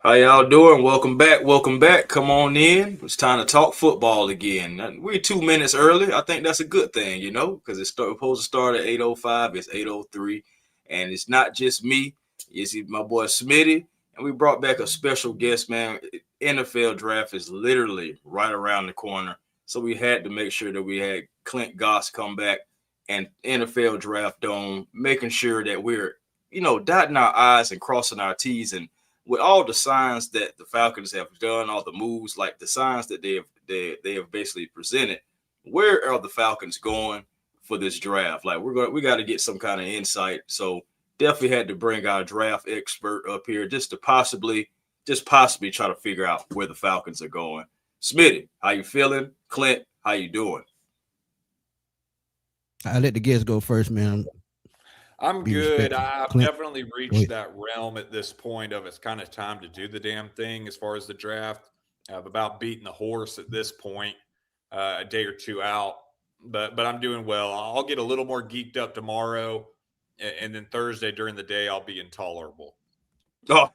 How y'all doing? Welcome back. Welcome back. Come on in. It's time to talk football again. We're 2 minutes early. I think that's a good thing, because it's supposed to start at 8:05. It's 8:03, and it's not just me. It's my boy Smitty, and we brought back a special guest, man. NFL draft is literally right around the corner, so we had to make sure that we had Clint Goss come back and NFL Draft Dome, making sure that we're, dotting our I's and crossing our T's and with all the signs that the Falcons have done, all the moves, like the signs that they have basically presented, where are the Falcons going for this draft? Like we got to get some kind of insight. So definitely had to bring our draft expert up here just to possibly try to figure out where the Falcons are going. Smitty, how you feeling? Clint, how you doing? I let the guests go first, man. I'm Be good. respectful. I've Clint, definitely go reached ahead. that realm at this point of it's kind of time to do the damn thing as far as the draft. I've about beaten the horse at this point, a day or two out. But I'm doing well. I'll get a little more geeked up tomorrow, and then Thursday during the day I'll be intolerable. Oh,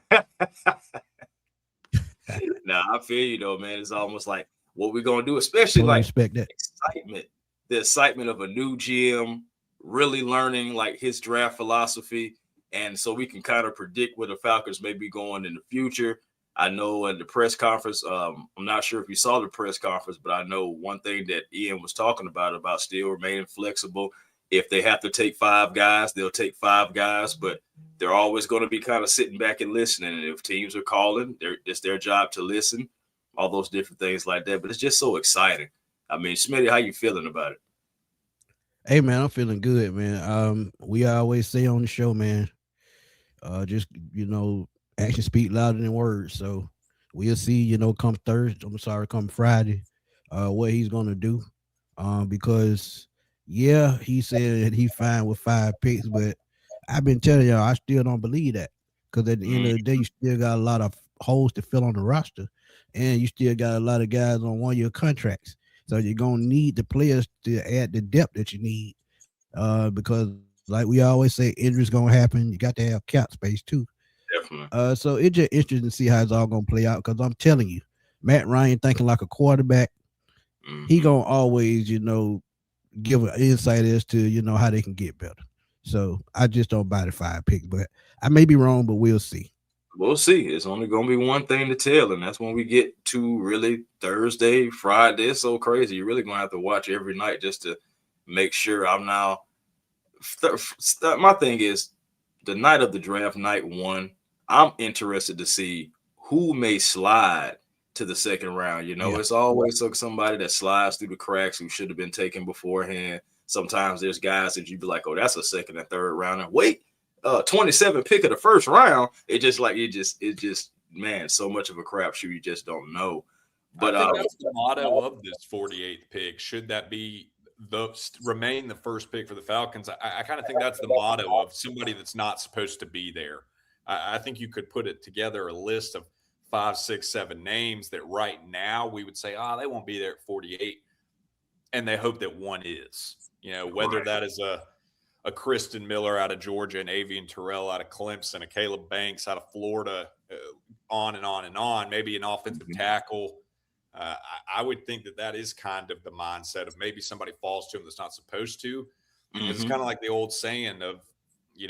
nah, I feel you though, man. It's almost like what we're gonna do, especially Fully like respect that. excitement, the excitement of a new GM, really learning like his draft philosophy, and so we can kind of predict where the Falcons may be going in the future. I know at the press conference, I'm not sure if you saw the press conference, but I know one thing that Ian was talking about still remaining flexible. If they have to take five guys, they'll take five guys, but they're always going to be kind of sitting back and listening. And if teams are calling, it's their job to listen, all those different things like that. But it's just so exciting. I mean, Smitty, how you feeling about it? Hey, man, I'm feeling good, man. We always say on the show, man, just actions speak louder than words. So we'll see, come Thursday. I'm sorry, come Friday, what he's gonna do. Because yeah, he said he fine with 5 picks, but I've been telling y'all I still don't believe that. Because at the end Mm, of the day, you still got a lot of holes to fill on the roster, and you still got a lot of guys on 1 year contracts. So you're gonna need the players to add the depth that you need. Because like we always say, injuries gonna happen. You got to have cap space too. definitely. So it's just interesting to see how it's all gonna play out. Because I'm telling you, Matt Ryan thinking like a quarterback, he Hmm. gonna always, give an insight as to how they can get better. So I just don't buy the 5 pick, but I may be wrong, but we'll see. We'll see. It's only going to be one thing to tell, and that's when we get to really Thursday, Friday. It's so crazy. You're really going to have to watch every night just to make sure I'm now. My thing is the night of the draft, night one. I'm interested to see who may slide to the second round. Yeah. It's always somebody that slides through the cracks who should have been taken beforehand. Sometimes there's guys that you'd be like, oh, that's a second and third rounder. Wait, 27 pick of the first round. It just man, so much of a crapshoot. You just don't know. I But think that's the motto of this 48th pick. Should that be remain the first pick for the Falcons? I kind of think that's the motto of somebody that's not supposed to be there. I think you could put it together a list of 5, 6, 7 names that right now we would say, they won't be there at 48, and they hope that one is. Whether right, that is a Kristen Miller out of Georgia, an Avian Terrell out of Clemson, a Caleb Banks out of Florida, on and on and on. Maybe an offensive tackle. I would think that is kind of the mindset of maybe somebody falls to him that's not supposed to. It's mm-hmm. kind of like the old saying of,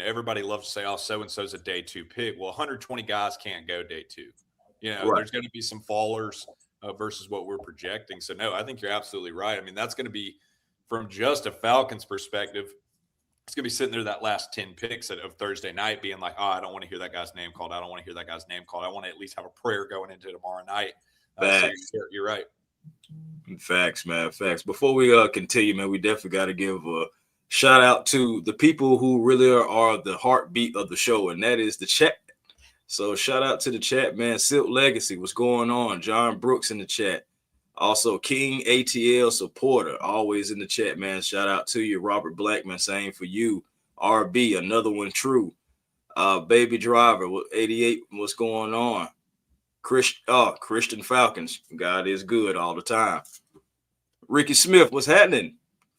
everybody loves to say, oh, so and so's a day two pick. Well, 120 guys can't go day two. Right. There's going to be some fallers versus what we're projecting. So, no, I think you're absolutely right. I mean, that's going to be from just a Falcons perspective. It's going to be sitting there that last 10 picks of Thursday night being like, I don't want to hear that guy's name called. I don't want to hear that guy's name called. I want to at least have a prayer going into tomorrow night. So Facts. you're right. Facts, man. Facts. Before we continue, man, we definitely got to give a shout out to the people who really are the heartbeat of the show, and that is the chat. So shout out to the chat, man. Silk Legacy, what's going on? John Brooks in the chat. Also, King ATL supporter, always in the chat, man. Shout out to you, Robert Blackman. Same for you, RB. Another one, true. Baby Driver, 88. What's going on? Christian Falcons. God is good all the time. Ricky Smith, what's happening?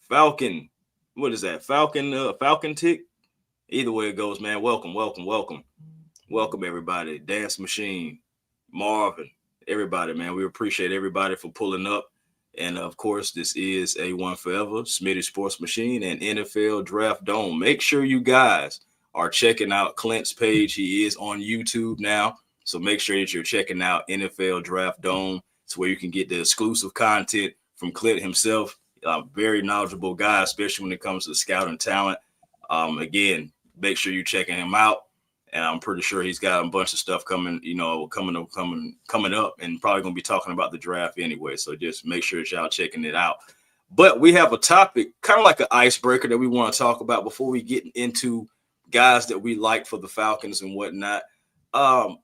Falcon. What is that? Falcon tick? Either way it goes, man. Welcome, welcome, welcome. Welcome, everybody. Dance Machine. Marvin, everybody, man. We appreciate everybody for pulling up. And of course, this is A1 Forever, Smitty Sports Machine, and NFL Draft Dome. Make sure you guys are checking out Clint's page. He is on YouTube now. So make sure that you're checking out NFL Draft Dome. It's where you can get the exclusive content from Clint himself. A very knowledgeable guy, especially when it comes to scouting talent. Again, make sure you're checking him out. And I'm pretty sure he's got a bunch of stuff coming, coming up, and probably going to be talking about the draft anyway. So just make sure that y'all checking it out. But we have a topic, kind of like an icebreaker, that we want to talk about before we get into guys that we like for the Falcons and whatnot.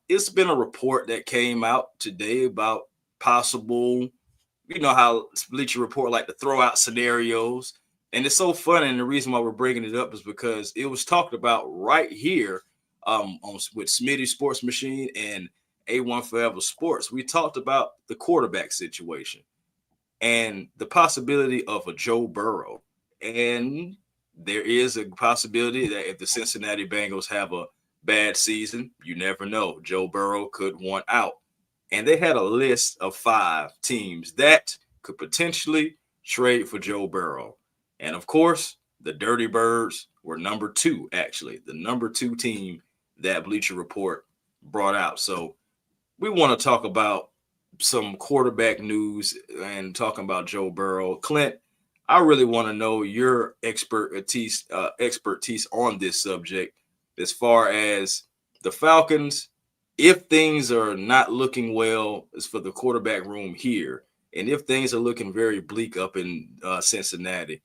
It's been a report that came out today about possible, how Bleacher Report like to throw out scenarios. And it's so funny. And the reason why we're bringing it up is because it was talked about right here with Smitty Sports Machine and A1 Forever Sports. We talked about the quarterback situation and the possibility of a Joe Burrow. And there is a possibility that if the Cincinnati Bengals have a bad season, you never know, Joe Burrow could want out. And they had a list of 5 teams that could potentially trade for Joe Burrow. And of course, the Dirty Birds were number 2, actually, the number 2 team that Bleacher Report brought out. So we want to talk about some quarterback news and talking about Joe Burrow. Clint, I really want to know your expertise on this subject as far as the Falcons. If things are not looking well as for the quarterback room here, and if things are looking very bleak up in Cincinnati,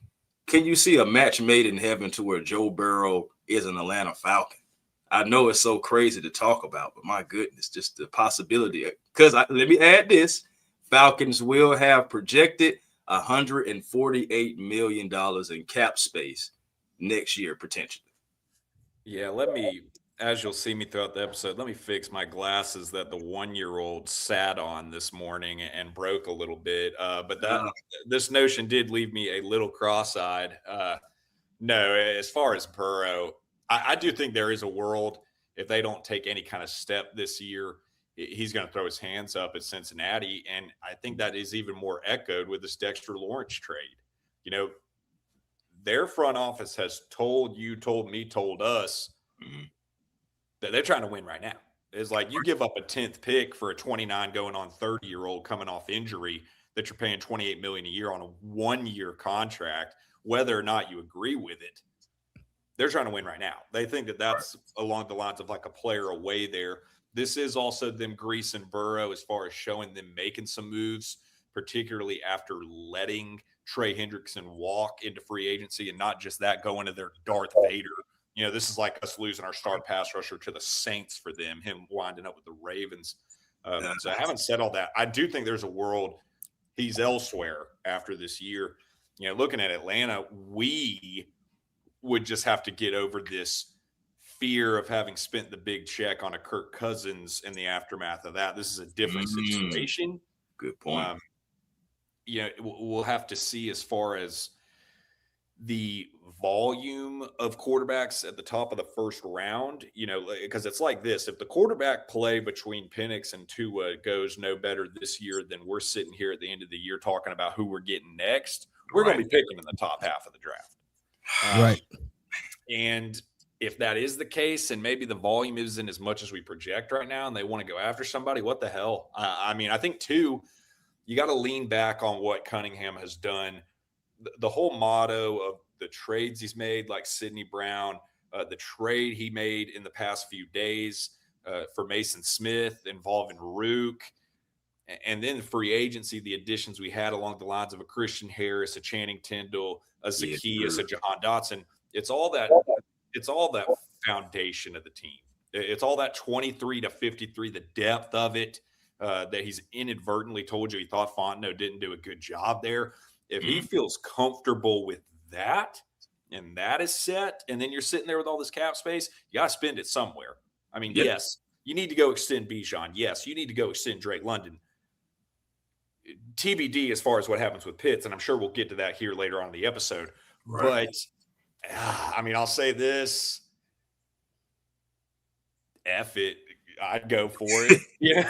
can you see a match made in heaven to where Joe Burrow is an Atlanta Falcon? I know it's so crazy to talk about, but my goodness, just the possibility. Because let me add this, Falcons will have projected $148 million in cap space next year, potentially. Yeah, as you'll see me throughout the episode, let me fix my glasses that the 1-year-old sat on this morning and broke a little bit. But this notion did leave me a little cross-eyed. No, as far as Burrow, I do think there is a world, if they don't take any kind of step this year, he's going to throw his hands up at Cincinnati. And I think that is even more echoed with this Dexter Lawrence trade. Their front office has told us that they're trying to win right now. It's like you give up a 10th pick for a 29 going on 30-year-old coming off injury that you're paying $28 million a year on a 1-year contract, whether or not you agree with it. They're trying to win right now. They think that that's along the lines of like a player away there. This is also them greasing Burrow as far as showing them making some moves, particularly after letting Trey Hendrickson walk into free agency, and not just that, going to their Darth Vader. This is like us losing our star pass rusher to the Saints for them, him winding up with the Ravens. So I haven't said all that. I do think there's a world he's elsewhere after this year. Looking at Atlanta, we would just have to get over this fear of having spent the big check on a Kirk Cousins in the aftermath of that. This is a different situation. Good point. We'll have to see as far as the volume of quarterbacks at the top of the first round, because it's like this. If the quarterback play between Penix and Tua goes no better this year, then we're sitting here at the end of the year talking about who we're getting next. We're going to be picking in the top half of the draft. Right. And if that is the case, and maybe the volume isn't as much as we project right now, and they want to go after somebody, what the hell? I think too, you got to lean back on what Cunningham has done. The whole motto of the trades he's made, like Sidney Brown, the trade he made in the past few days for Mason Smith involving Rook, and then free agency, the additions we had along the lines of a Christian Harris, a Channing Tindall, a Zacchaeus, a Jahan Dotson. It's all that foundation of the team. It's all that 23 to 53, the depth of it, that he's inadvertently told you he thought Fontenot didn't do a good job there. If he feels comfortable with that, and that is set, and then you're sitting there with all this cap space, you got to spend it somewhere. Yes, you need to go extend Bijan. Yes, you need to go extend Drake London. TBD as far as what happens with Pitts, and I'm sure we'll get to that here later on in the episode. Right. But, I'll say this. F it. I'd go for it. Yeah.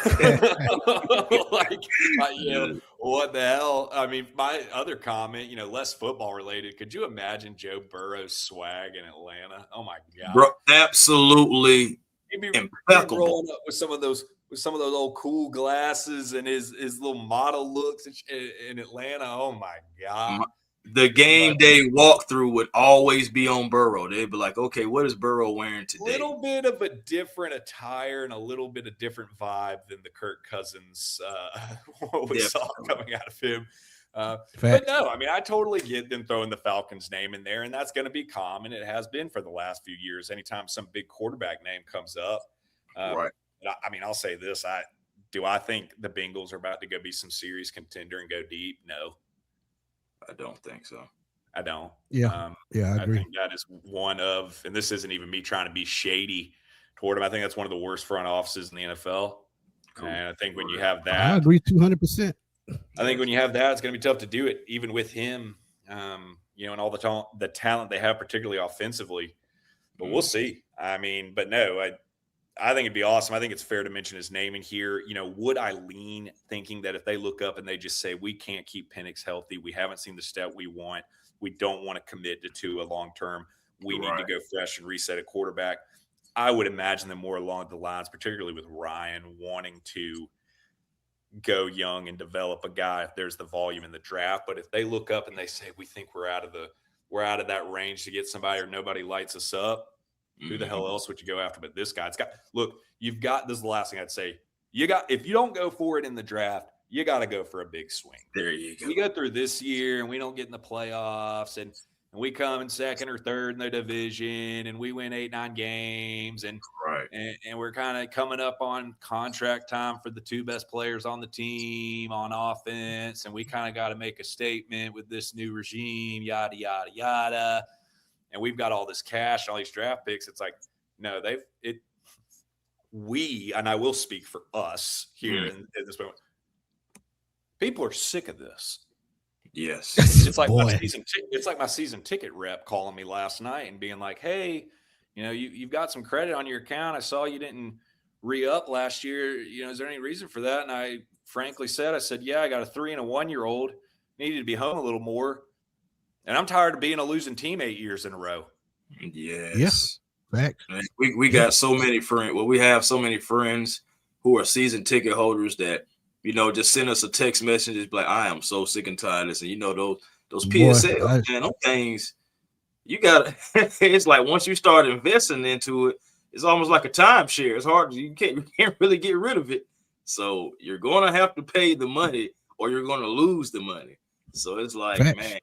What the hell? I mean, my other comment, less football related. Could you imagine Joe Burrow's swag in Atlanta? Oh my God. Bro, absolutely He'd be impeccable. rolling up with some of those old cool glasses and his little model looks in Atlanta. Oh my God. The game day walkthrough would always be on Burrow. They'd be like, okay, what is Burrow wearing today? A little bit of a different attire and a little bit of different vibe than the Kirk Cousins what we saw coming out of him. But no, I mean, I totally get them throwing the Falcons name in there, and that's going to be common. It has been for the last few years. Anytime some big quarterback name comes up, right. I mean, I'll say this: I think the Bengals are about to go be some serious contender and go deep? No, I don't think so. I don't. Yeah, I agree. I think that is one of, and this isn't even me trying to be shady toward him. I think that's one of the worst front offices in the NFL. Cool. And I think when you have that, I agree 200%. I think when you have that, it's going to be tough to do it, even with him, and all the talent they have, particularly offensively. But we'll see. I mean, but no, I think it'd be awesome. I think it's fair to mention his name in here. Would I lean thinking that if they look up and they just say, we can't keep Penix healthy, we haven't seen the step we want, we don't want to commit to Tua long term, we need to go fresh and reset at quarterback. I would imagine them more along the lines, particularly with Ryan wanting to go young and develop a guy if there's the volume in the draft. But if they look up and they say, we think we're out of that range to get somebody or nobody lights us up, who the hell else would you go after but this guy? You've got, this is the last thing I'd say. If you don't go for it in the draft, you got to go for a big swing. There you go. We go through this year and we don't get in the playoffs and we come in second or third in the division and we win 8-9 games and we're kind of coming up on contract time for the two best players on the team on offense, and we kind of got to make a statement with this new regime, yada yada yada, and we've got all this cash, all these draft picks. It's like, no, and I will speak for us here in this moment. People are sick of this. Yes. It's like my season ticket rep calling me last night and being like, hey, you've got some credit on your account. I saw you didn't re-up last year. Is there any reason for that? And I frankly said, yeah, I got a 3 and a 1-year-old, needed to be home a little more. And I'm tired of being a losing team 8 years in a row. Yes. Facts. We got so many friends. Well, we have so many friends who are season ticket holders that, just send us a text message. It's like, I am so sick and tired of this. And those PSL, man, those things, you got to, it's like once you start investing into it, it's almost like a timeshare. It's hard. You can't really get rid of it. So you're going to have to pay the money or you're going to lose the money. So it's like, man,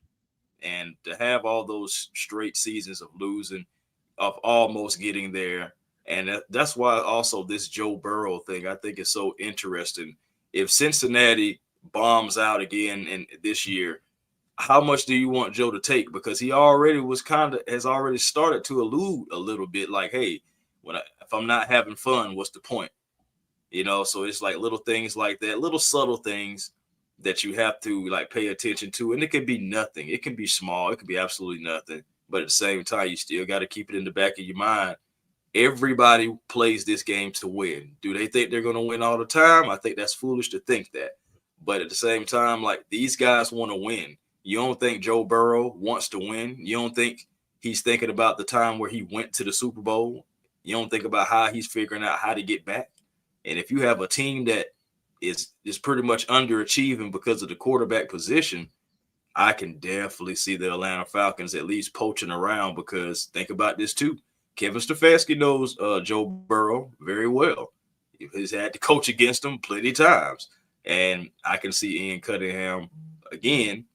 and to have all those straight seasons of losing, of almost getting there. And that's why also this Joe Burrow thing, I think is so interesting. If Cincinnati bombs out again in this year, how much do you want Joe to take? Because he already has already started to allude a little bit like, hey, if I'm not having fun, what's the point? So it's like little things like that, little subtle things that you have to like pay attention to. And it could be nothing. It can be small. It could be absolutely nothing. But at the same time, you still got to keep it in the back of your mind. Everybody plays this game to win. Do they think they're going to win all the time? I think that's foolish to think that. But at the same time, like, these guys want to win. You don't think Joe Burrow wants to win? You don't think he's thinking about the time where he went to the Super Bowl? You don't think about how he's figuring out how to get back? And if you have a team that is pretty much underachieving because of the quarterback position, I can definitely see the Atlanta Falcons at least poaching around, because think about this too. Kevin Stefanski knows Joe Burrow very well. He's had to coach against him plenty of times. And I can see Ian Cunningham, again,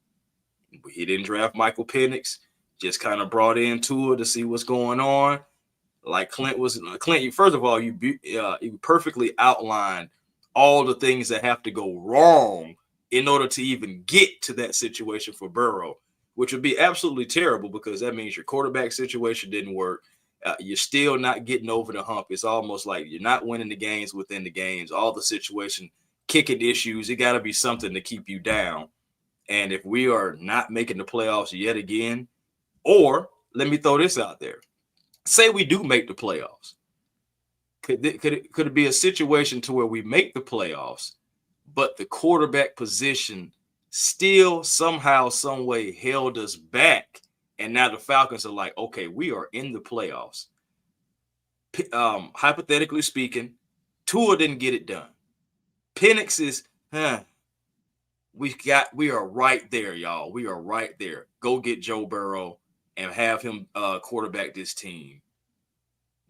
he didn't draft Michael Penix, just kind of brought in Tua to see what's going on. Like Clint, first of all, you perfectly outlined all the things that have to go wrong in order to even get to that situation for Burrow, which would be absolutely terrible, because that means your quarterback situation didn't work. You're still not getting over the hump. It's almost like you're not winning the games within the games. All the situation, kicking issues, it got to be something to keep you down. And if we are not making the playoffs yet again, or let me throw this out there. Say we do make the playoffs. Could it be a situation to where we make the playoffs, but the quarterback position still somehow, some way held us back, and now the Falcons are like, okay, we are in the playoffs. Hypothetically speaking, Tua didn't get it done. Penix is, we are right there, y'all. We are right there. Go get Joe Burrow and have him quarterback this team.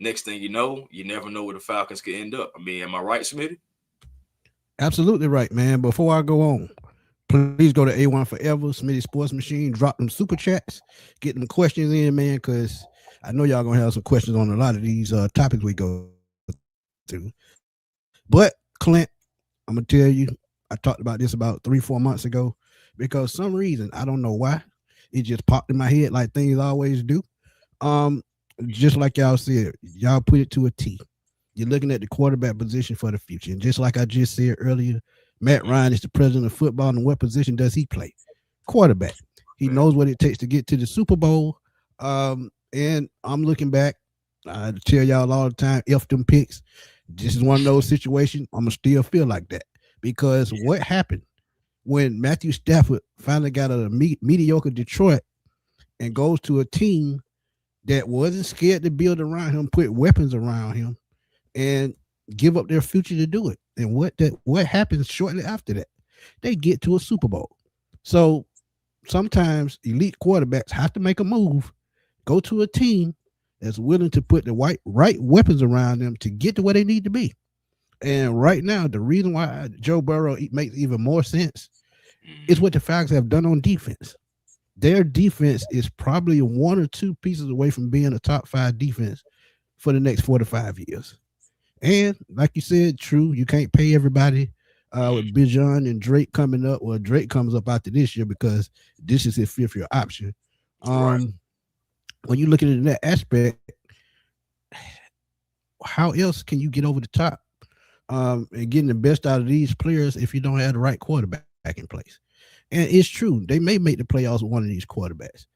Next thing you know, you never know where the Falcons could end up. I mean, am I right, Smitty? Absolutely right, man. Before I go on, please go to A1 Forever, Smitty Sports Machine, drop them super chats, get them questions in, man, because I know y'all going to have some questions on a lot of these topics we go to. But, Clint, I'm going to tell you, I talked about this about 3-4 months ago because some reason, I don't know why, it just popped in my head like things always do. Just like y'all said, y'all put it to a T. You're looking at the quarterback position for the future. And just like I just said earlier, Matt Ryan is the president of football, and what position does he play? Quarterback. He knows what it takes to get to the Super Bowl. And I'm looking back. I tell y'all all the time, F them picks. This is one of those situations I'm going to still feel like that. Because what happened when Matthew Stafford finally got out of mediocre Detroit and goes to a team that wasn't scared to build around him, put weapons around him, and give up their future to do it. And what happens shortly after that? They get to a Super Bowl. So sometimes elite quarterbacks have to make a move, go to a team that's willing to put the right weapons around them to get to where they need to be. And right now, the reason why Joe Burrow makes even more sense is what the Falcons have done on defense. Their defense is probably 1 or 2 pieces away from being a top 5 defense for the next 4 to 5 years. And like you said, true, you can't pay everybody with Bijan and Drake coming up. Well, Drake comes up after this year because this is his 5th year option. When you look at it in that aspect, how else can you get over the top and getting the best out of these players if you don't have the right quarterback in place? And it's true, they may make the playoffs with one of these quarterbacks,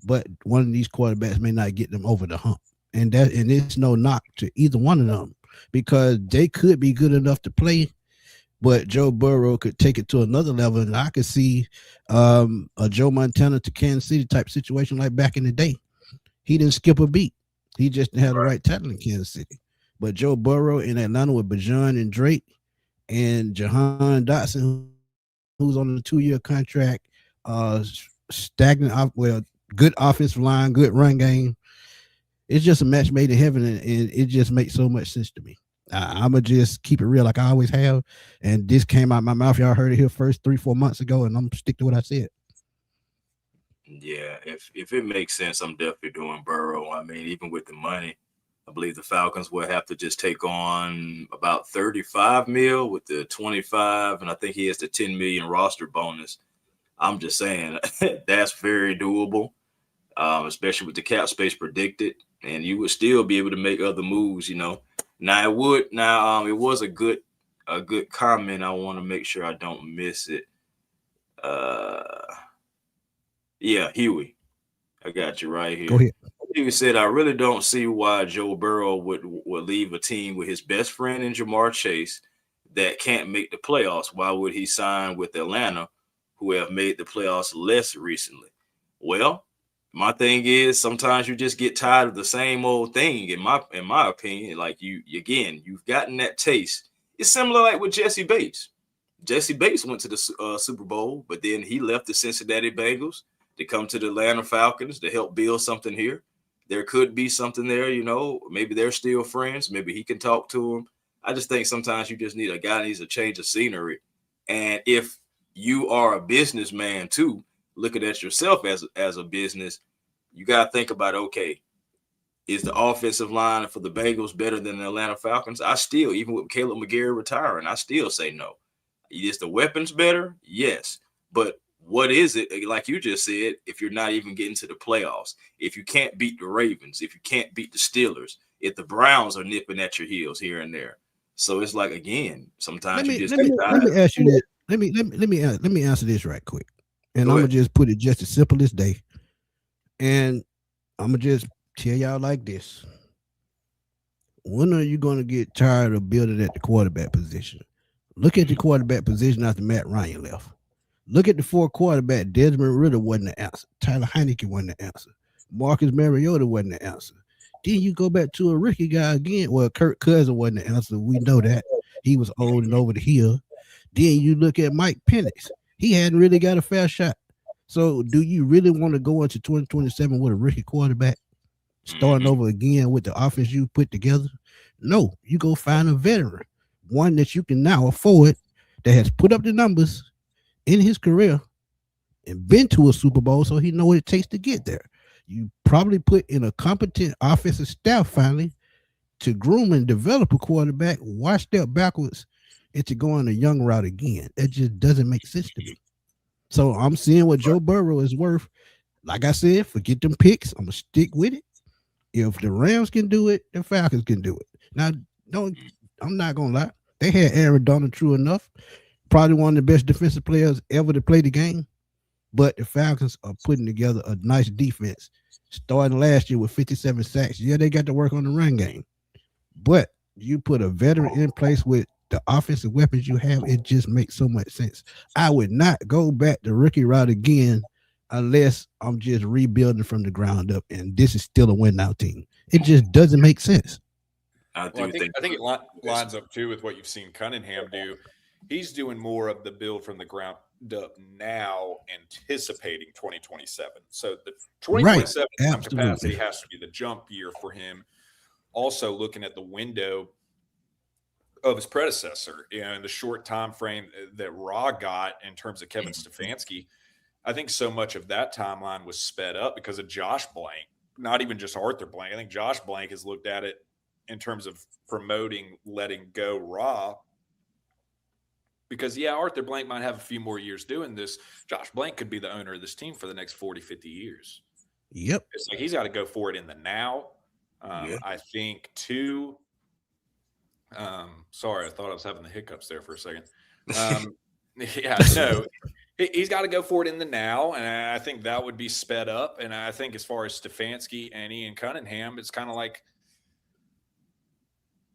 but one of these quarterbacks may not get them over the hump. And it's no knock to either one of them because they could be good enough to play, but Joe Burrow could take it to another level. And I could see a Joe Montana to Kansas City type situation like back in the day. He didn't skip a beat. He just didn't have the right talent in Kansas City. But Joe Burrow in Atlanta with Bijan and Drake and Jahan Dotson, who's on a 2-year contract, stagnant, good offensive line, good run game. It's just a match made in heaven, and it just makes so much sense to me. I'm going to just keep it real like I always have, and this came out of my mouth. Y'all heard it here first 3-4 months ago, and I'm going to stick to what I said. Yeah, if it makes sense, I'm definitely doing Burrow. I mean, even with the money, I believe the Falcons will have to just take on about 35 mil with the 25, and I think he has the 10 million roster bonus. I'm just saying that's very doable, especially with the cap space predicted, and you would still be able to make other moves. Now it was a good comment. I want to make sure I don't miss it. Yeah, Huey, I got you right here. Go ahead. He said, I really don't see why Joe Burrow would leave a team with his best friend in Jamar Chase that can't make the playoffs. Why would he sign with Atlanta, who have made the playoffs less recently? Well, my thing is sometimes you just get tired of the same old thing. In my opinion, like you've gotten that taste. It's similar like with Jesse Bates. Jesse Bates went to the Super Bowl, but then he left the Cincinnati Bengals to come to the Atlanta Falcons to help build something here. There could be something there, maybe they're still friends. Maybe he can talk to him. I just think sometimes you just need a guy that needs a change of scenery. And if you are a businessman too, looking at yourself as a business, you got to think about, okay, is the offensive line for the Bengals better than the Atlanta Falcons? I still, even with Caleb McGarry retiring, I still say no. Is the weapons better? Yes. But what is it, like you just said, if you're not even getting to the playoffs, if you can't beat the Ravens, if you can't beat the Steelers, if the Browns are nipping at your heels here and there? So it's like, again, sometimes let me ask you this. Let me answer this right quick. And I'm going to just put it just as simple as day. And I'm going to just tell y'all like this. when are you going to get tired of building at the quarterback position? Look at the quarterback position after Matt Ryan left. Look at the four quarterback. Desmond Ritter wasn't the answer. Tyler Heineke wasn't the answer. Marcus Mariota wasn't the answer. Then you go back to a rookie guy again. Well, Kirk Cousins wasn't the answer. We know that. He was old and over the hill. Then you look at Mike Penix. He hadn't really got a fair shot. So do you really want to go into 2027 with a rookie quarterback? Starting over again with the offense you put together? No, you go find a veteran. One that you can now afford that has put up the numbers in his career and been to a Super Bowl, so he know what it takes to get there. You probably put in a competent offensive staff finally to groom and develop a quarterback. Why step backwards into going a young route again? That just doesn't make sense to me. So I'm seeing what Joe Burrow is worth. Like I said, forget them picks. I'm gonna stick with it. If the Rams can do it, the Falcons can do it. Now, I'm not gonna lie. They had Aaron Donald, true enough. Probably one of the best defensive players ever to play the game. But the Falcons are putting together a nice defense. Starting last year with 57 sacks. Yeah, they got to work on the run game. But you put a veteran in place with the offensive weapons you have, it just makes so much sense. I would not go back the rookie route again unless I'm just rebuilding from the ground up and this is still a win-now team. It just doesn't make sense. I think it lines up too with what you've seen Cunningham do. He's doing more of the build from the ground up now, anticipating 2027. So the 2027 capacity has to be the jump year for him. Also looking at the window of his predecessor, in the short time frame that Raw got in terms of Kevin Stefanski, I think so much of that timeline was sped up because of Josh Blank, not even just Arthur Blank. I think Josh Blank has looked at it in terms of promoting letting go Raw. Because, yeah, Arthur Blank might have a few more years doing this. Josh Blank could be the owner of this team for the next 40, 50 years. Yep. It's like he's got to go for it in the now. I think, too. Sorry, I thought I was having the hiccups there for a second. He's got to go for it in the now, and I think that would be sped up. And I think as far as Stefanski and Ian Cunningham, it's kind of like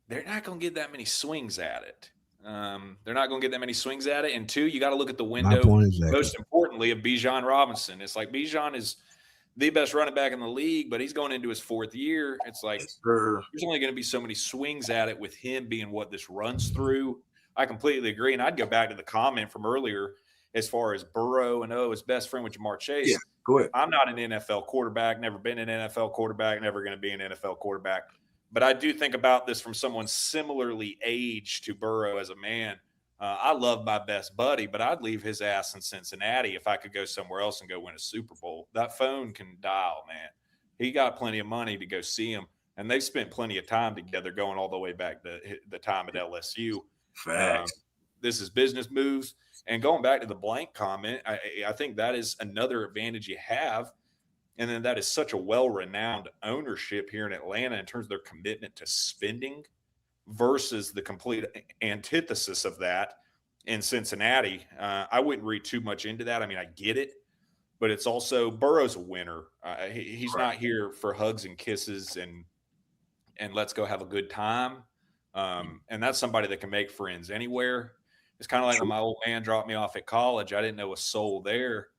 they're not going to get that many swings at it. They're not going to get that many swings at it. And two, you got to look at the window, most importantly, of Bijan Robinson. It's like Bijan is the best running back in the league, but he's going into his fourth year. It's like there's only going to be so many swings at it with him being what this runs through. I completely agree. And I'd go back to the comment from earlier as far as Burrow and his best friend with Jamar Chase. Yeah, go ahead. I'm not an NFL quarterback, never been an NFL quarterback, never going to be an NFL quarterback. But I do think about this from someone similarly aged to Burrow as a man. I love my best buddy, but I'd leave his ass in Cincinnati if I could go somewhere else and go win a Super Bowl. That phone can dial, man. He got plenty of money to go see him, and they've spent plenty of time together going all the way back to the time at LSU. This is business moves. And going back to the Blank comment, I think that is another advantage you have. And then that is such a well-renowned ownership here in Atlanta in terms of their commitment to spending versus the complete antithesis of that in Cincinnati. I wouldn't read too much into that. I mean, I get it, but it's also Burrow's a winner. He's not here for hugs and kisses and let's go have a good time. And that's somebody that can make friends anywhere. It's kind of like when my old man dropped me off at college. I didn't know a soul there.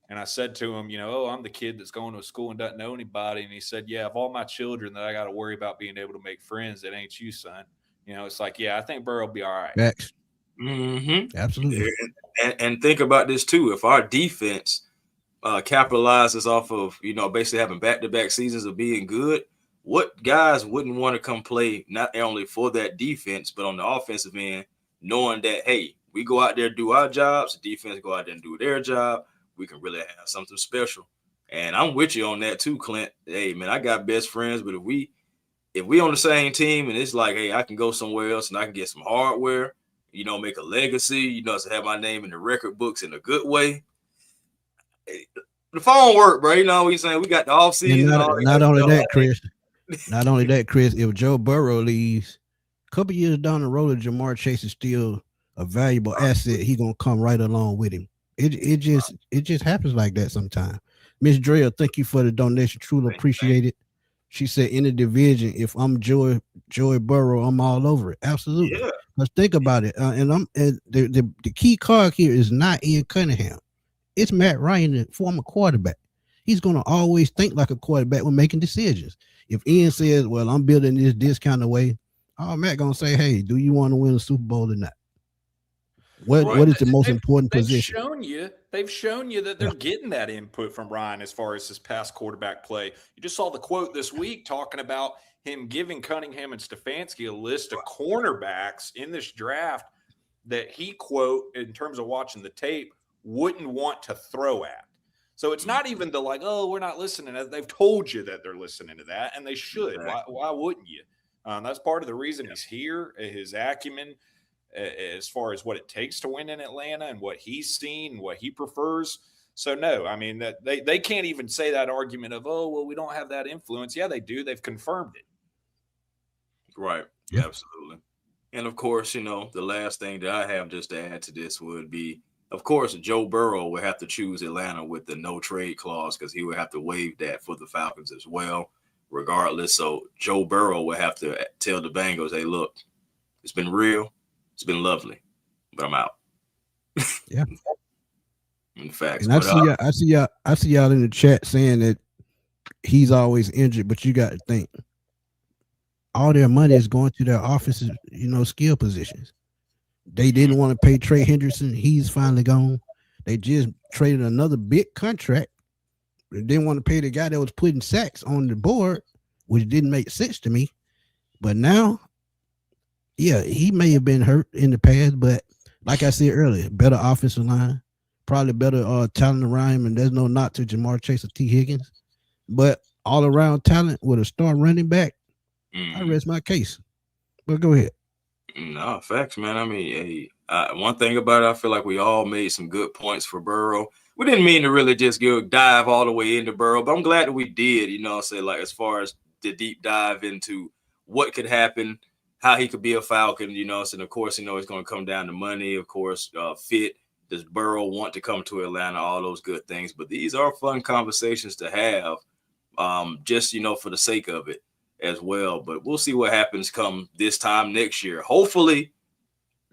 And I said to him, I'm the kid that's going to a school and doesn't know anybody. And he said, yeah, of all my children that I got to worry about being able to make friends, it ain't you, son. It's like, yeah, I think Burrow will be all right. Next. Mm-hmm. Absolutely. And think about this, too. If our defense capitalizes off of, basically having back-to-back seasons of being good, what guys wouldn't want to come play not only for that defense, but on the offensive end, knowing that, hey, we go out there, do our jobs, the defense go out there and do their job. We can really have something special. And I'm with you on that too, Clint. Hey, man, I got best friends, but if we on the same team and it's like, hey, I can go somewhere else and I can get some hardware, make a legacy, to have my name in the record books in a good way. The phone work, bro. You know what I'm saying? We got the offseason. Not only that, Chris, if Joe Burrow leaves, a couple years down the road, Jamar Chase is still a valuable asset. He gonna come right along with him. It just happens like that sometimes. Miss Drea, thank you for the donation. Truly appreciate it. She said in the division, if I'm Joy Burrow, I'm all over it. Absolutely. Yeah. Let's think about it. And the key card here is not Ian Cunningham. It's Matt Ryan, the former quarterback. He's gonna always think like a quarterback when making decisions. If Ian says, "Well, I'm building this kind of way," Matt gonna say, "Hey, do you want to win a Super Bowl or not? What is the most important position?" They've shown you that they're getting that input from Ryan as far as his past quarterback play. You just saw the quote this week talking about him giving Cunningham and Stefanski a list of cornerbacks in this draft that he, quote, in terms of watching the tape, wouldn't want to throw at. So it's not even the like, oh, we're not listening. They've told you that they're listening to that, and they should. Why wouldn't you? That's part of the reason he's here, his acumen, as far as what it takes to win in Atlanta and what he's seen and what he prefers. So, no, I mean, that they can't even say that argument of, oh, well, we don't have that influence. Yeah, they do. They've confirmed it. Right. Yeah, absolutely. And, of course, the last thing that I have just to add to this would be, of course, Joe Burrow would have to choose Atlanta with the no trade clause because he would have to waive that for the Falcons as well, regardless. So Joe Burrow would have to tell the Bengals, hey, look, it's been real. It's been lovely, but I'm out. Yeah. In fact, and I see y'all in the chat saying that he's always injured, but you got to think all their money is going to their offensive, skill positions. They didn't want to pay Trey Hendrickson. He's finally gone. They just traded another big contract. They didn't want to pay the guy that was putting sacks on the board, which didn't make sense to me. But now, yeah, he may have been hurt in the past, but like I said earlier, better offensive line, probably better talent around him, and there's no knock to Jamar Chase or T. Higgins. But all around talent with a star running back, I rest my case. But go ahead. No, facts, man. I mean, one thing about it, I feel like we all made some good points for Burrow. We didn't mean to really just dive all the way into Burrow, but I'm glad that we did, say like as far as the deep dive into what could happen, how he could be a Falcon, and of course, it's going to come down to money, of course, fit. Does Burrow want to come to Atlanta? All those good things. But these are fun conversations to have, just, for the sake of it as well. But we'll see what happens come this time next year. Hopefully,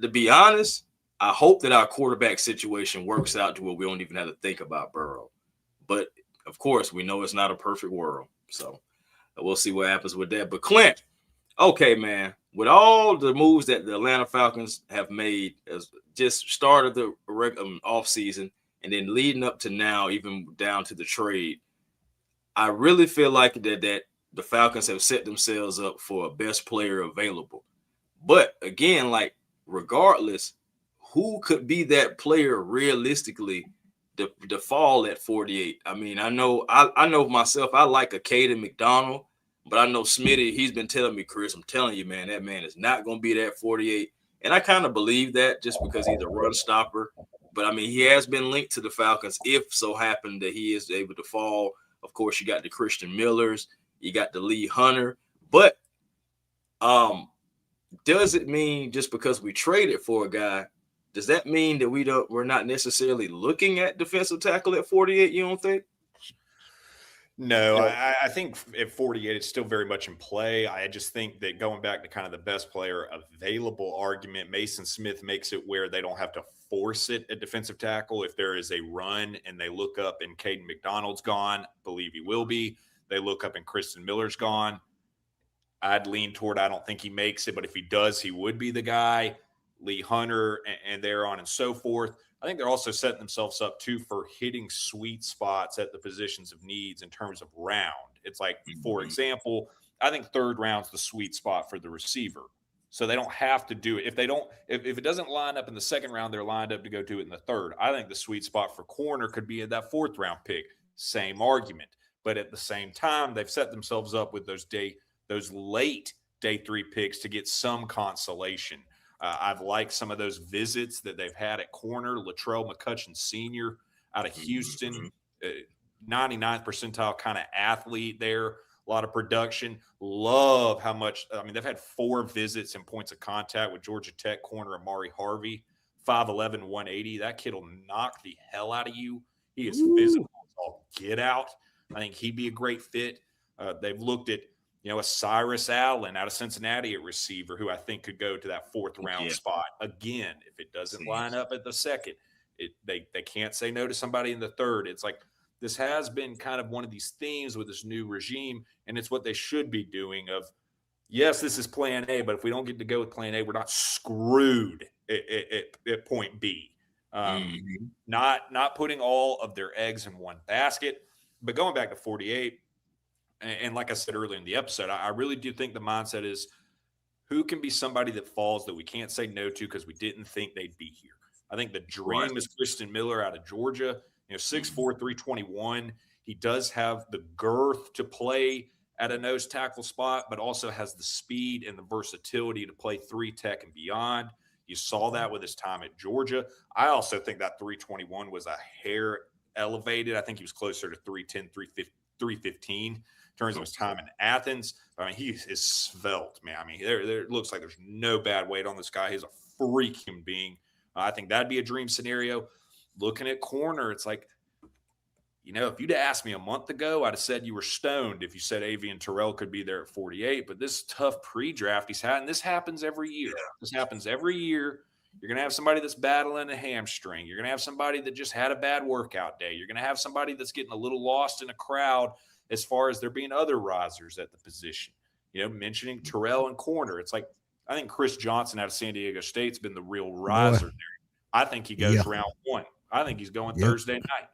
to be honest, I hope that our quarterback situation works out to where we don't even have to think about Burrow. But, of course, we know it's not a perfect world. So we'll see what happens with that. But, Clint, okay, man, with all the moves that the Atlanta Falcons have made as just started the offseason and then leading up to now, even down to the trade, I really feel like that the Falcons have set themselves up for a best player available. But again, like regardless, who could be that player realistically to fall at 48? I mean, I know myself, I like a Caden McDonald, but I know Smitty, he's been telling me, Chris, I'm telling you, man, that man is not going to be that 48. And I kind of believe that just because he's a run stopper. But, I mean, he has been linked to the Falcons if so happened that he is able to fall. Of course, you got the Christian Millers. You got the Lee Hunter. But does it mean just because we traded for a guy, does that mean that we're not necessarily looking at defensive tackle at 48, you don't think? No, I think at 48, it's still very much in play. I just think that going back to kind of the best player available argument, Mason Smith makes it where they don't have to force it at defensive tackle. If there is a run and they look up and Caden McDonald's gone, believe he will be. They look up and Kristen Miller's gone. I'd lean toward I don't think he makes it, but if he does, he would be the guy. Lee Hunter and there on and so forth. I think they're also setting themselves up, too, for hitting sweet spots at the positions of needs in terms of round. It's like, for example, I think third round's the sweet spot for the receiver. So they don't have to do it. If it doesn't line up in the second round, they're lined up to go do it in the third. I think the sweet spot for corner could be at that fourth round pick. Same argument. But at the same time, they've set themselves up with those late day 3 picks to get some consolation. I've liked some of those visits that they've had at corner. Latrell McCutcheon Sr. out of Houston, 99th percentile kind of athlete there. A lot of production. Love how much – I mean, they've had 4 visits and points of contact with Georgia Tech corner Amari Harvey, 5'11", 180. That kid will knock the hell out of you. He is physical as all get out. I think he'd be a great fit. They've looked at a Cyrus Allen out of Cincinnati at receiver, who I think could go to that 4th round spot. Again, if it doesn't line up at the 2nd, they can't say no to somebody in the 3rd. It's like this has been kind of one of these themes with this new regime, and it's what they should be doing of, yes, this is plan A, but if we don't get to go with plan A, we're not screwed at point B. Not putting all of their eggs in one basket. But going back to 48, and like I said earlier in the episode, I really do think the mindset is who can be somebody that falls that we can't say no to because we didn't think they'd be here. I think the dream is Christian Miller out of Georgia, 6'4", 321. He does have the girth to play at a nose tackle spot, but also has the speed and the versatility to play 3 tech and beyond. You saw that with his time at Georgia. I also think that 321 was a hair elevated. I think he was closer to 310, 315 in terms of his time in Athens. I mean, he is svelte, man. I mean, there looks like there's no bad weight on this guy. He's a freak human being. I think that'd be a dream scenario. Looking at corner, it's like, if you'd asked me a month ago, I'd have said you were stoned if you said Avian Terrell could be there at 48. But this tough pre-draft he's had, and this happens every year. Yeah. This happens every year. You're going to have somebody that's battling a hamstring. You're going to have somebody that just had a bad workout day. You're going to have somebody that's getting a little lost in a crowd as far as there being other risers at the position. Mentioning Terrell and corner. It's like, I think Chris Johnson out of San Diego State's been the real riser there. I think he goes round 1. I think he's going Thursday night.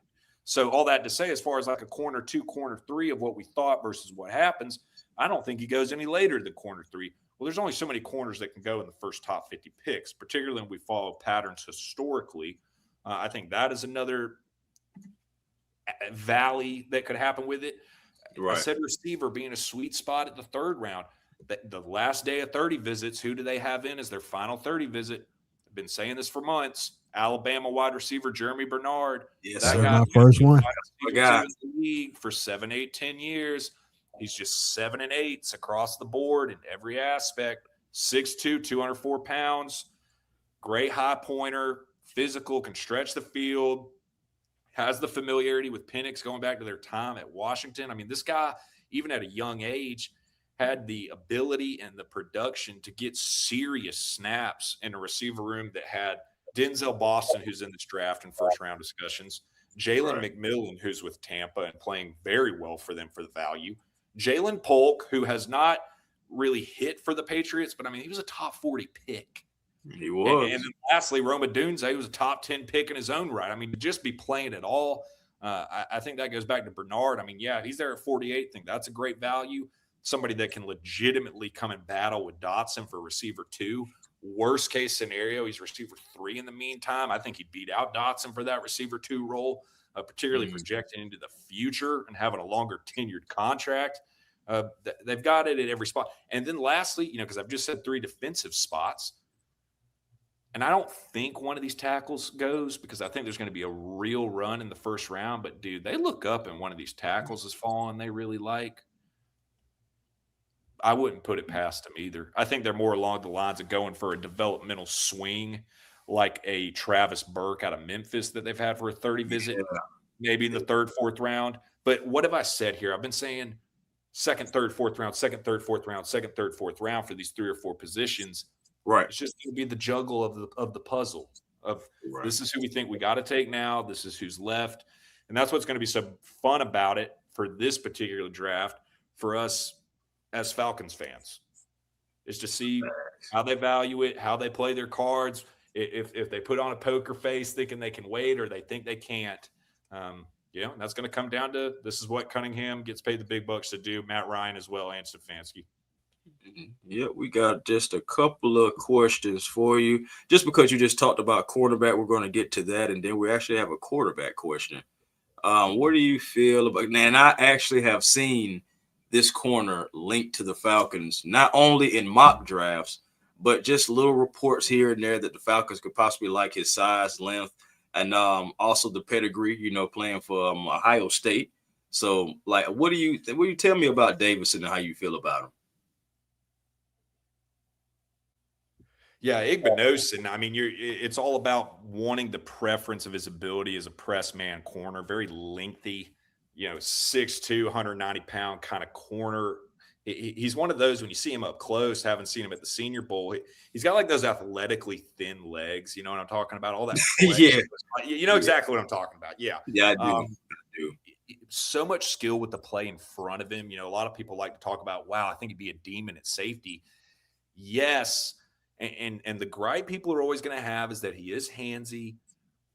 So all that to say, as far as like a corner 2, corner 3 of what we thought versus what happens, I don't think he goes any later than corner 3. Well, there's only so many corners that can go in the first top 50 picks, particularly when we follow patterns historically. I think that is another valley that could happen with it. Right. I said receiver being a sweet spot at the 3rd round. The last day of 30 visits, who do they have in as their final 30 visit? I've been saying this for months. Alabama wide receiver Jeremy Bernard. Yes, that guy, my first one. In the league for 7, 8, 10 years. He's just 7 and 8s across the board in every aspect. 6'2", 204 pounds. Great high pointer. Physical, can stretch the field. Has the familiarity with Penix going back to their time at Washington. I mean, this guy, even at a young age, had the ability and the production to get serious snaps in a receiver room that had Denzel Boston, who's in this draft and first round discussions, Jalen McMillan, who's with Tampa and playing very well for them for the value, Jalen Polk, who has not really hit for the Patriots, but I mean, he was a top 40 pick. He was. And then lastly, Roma Dunze was a top 10 pick in his own right. I mean, to just be playing at all, I think that goes back to Bernard. I mean, yeah, he's there at 48. I think that's a great value. Somebody that can legitimately come and battle with Dotson for receiver 2. Worst case scenario, he's receiver 3 in the meantime. I think he beat out Dotson for that receiver 2 role, particularly projecting into the future and having a longer tenured contract. They've got it at every spot. And then lastly, because I've just said 3 defensive spots, and I don't think one of these tackles goes because I think there's going to be a real run in the first round. But, dude, they look up and one of these tackles is falling they really like. I wouldn't put it past them either. I think they're more along the lines of going for a developmental swing like a Travis Burke out of Memphis that they've had for a 30 visit, maybe in the 3rd, 4th round. But what have I said here? I've been saying 2nd, 3rd, 4th round, 2nd, 3rd, 4th round, 2nd, 3rd, 4th round for these 3 or 4 positions. Right. It's just going to be the juggle of the puzzle of this is who we think we got to take now. This is who's left. And that's what's going to be so fun about it for this particular draft for us as Falcons fans, is to see how they value it, how they play their cards, if they put on a poker face thinking they can wait or they think they can't. That's going to come down to this is what Cunningham gets paid the big bucks to do, Matt Ryan as well, and Stefanski. Yeah, we got just a couple of questions for you. Just because you just talked about quarterback, we're going to get to that, and then we actually have a quarterback question. What do you feel about – and I actually have seen this corner linked to the Falcons, not only in mock drafts, but just little reports here and there that the Falcons could possibly like his size, length, and also the pedigree, playing for Ohio State. So, what do you tell me about Davidson and how you feel about him? Yeah, Igbinosin, I mean, it's all about wanting the preference of his ability as a press man corner, very lengthy, 6'2", 190-pound kind of corner. He's one of those when you see him up close, haven't seen him at the Senior Bowl. He's got like those athletically thin legs. You know what I'm talking about? All that flex. Yeah. You know exactly what I'm talking about. Yeah. Yeah, I do. So much skill with the play in front of him. You know, a lot of people like to talk about, wow, I think he'd be a demon at safety. Yes. And the gripe people are always going to have is that he is handsy.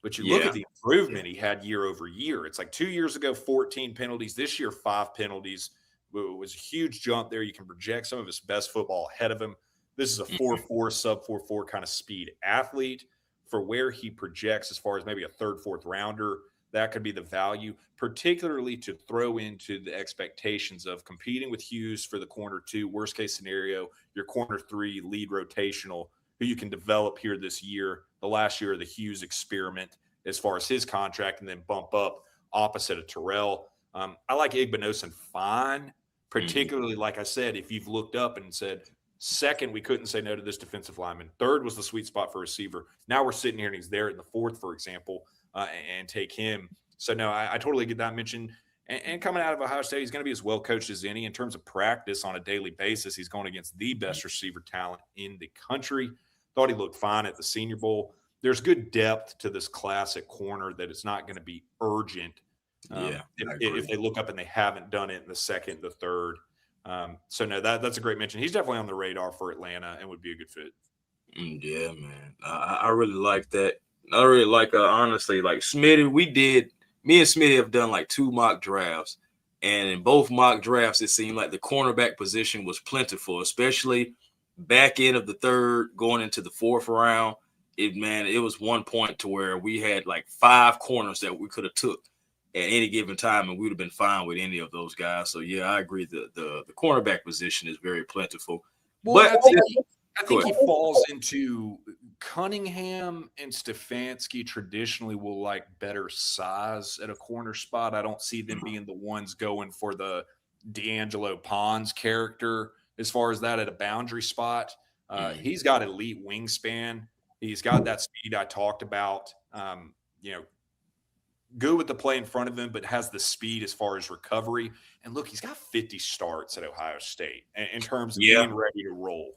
But you look at the improvement he had year over year. It's like 2 years ago, 14 penalties. This year, 5 penalties. It was a huge jump there. You can project some of his best football ahead of him. This is a 4.4, sub 4.4 kind of speed athlete. For where he projects as far as maybe a third, fourth rounder, that could be the value, particularly to throw into the expectations of competing with Hughes for the corner 2, worst case scenario, your corner 3 lead rotational, who you can develop here this year, the last year of the Hughes experiment as far as his contract, and then bump up opposite of Terrell. I like Igbinosun fine. Particularly, like I said, if you've looked up and said, second, we couldn't say no to this defensive lineman. Third was the sweet spot for receiver. Now we're sitting here and he's there in the fourth, for example, and take him. So, no, I totally get that mentioned. And coming out of Ohio State, he's going to be as well coached as any in terms of practice on a daily basis. He's going against the best receiver talent in the country. Thought he looked fine at the Senior Bowl. There's good depth to this class at corner that it's not going to be urgent. If they look up and they haven't done it in the second, the third. So no, that's a great mention. He's definitely on the radar for Atlanta and would be a good fit. Yeah, man. I really like that. I really like, honestly, like Smitty, me and Smitty have done like 2 mock drafts. And in both mock drafts, it seemed like the cornerback position was plentiful, especially back end of the third, going into the 4th round. It was one point to where we had like 5 corners that we could have took at any given time, and we would have been fine with any of those guys. So, yeah, I agree that the cornerback position is very plentiful. Well, but I think he falls into Cunningham and Stefanski traditionally will like better size at a corner spot. I don't see them being the ones going for the D'Angelo Pons character as far as that at a boundary spot. He's got elite wingspan. He's got that speed I talked about. Good with the play in front of him, but has the speed as far as recovery. And look, he's got 50 starts at Ohio State in terms of being ready to roll.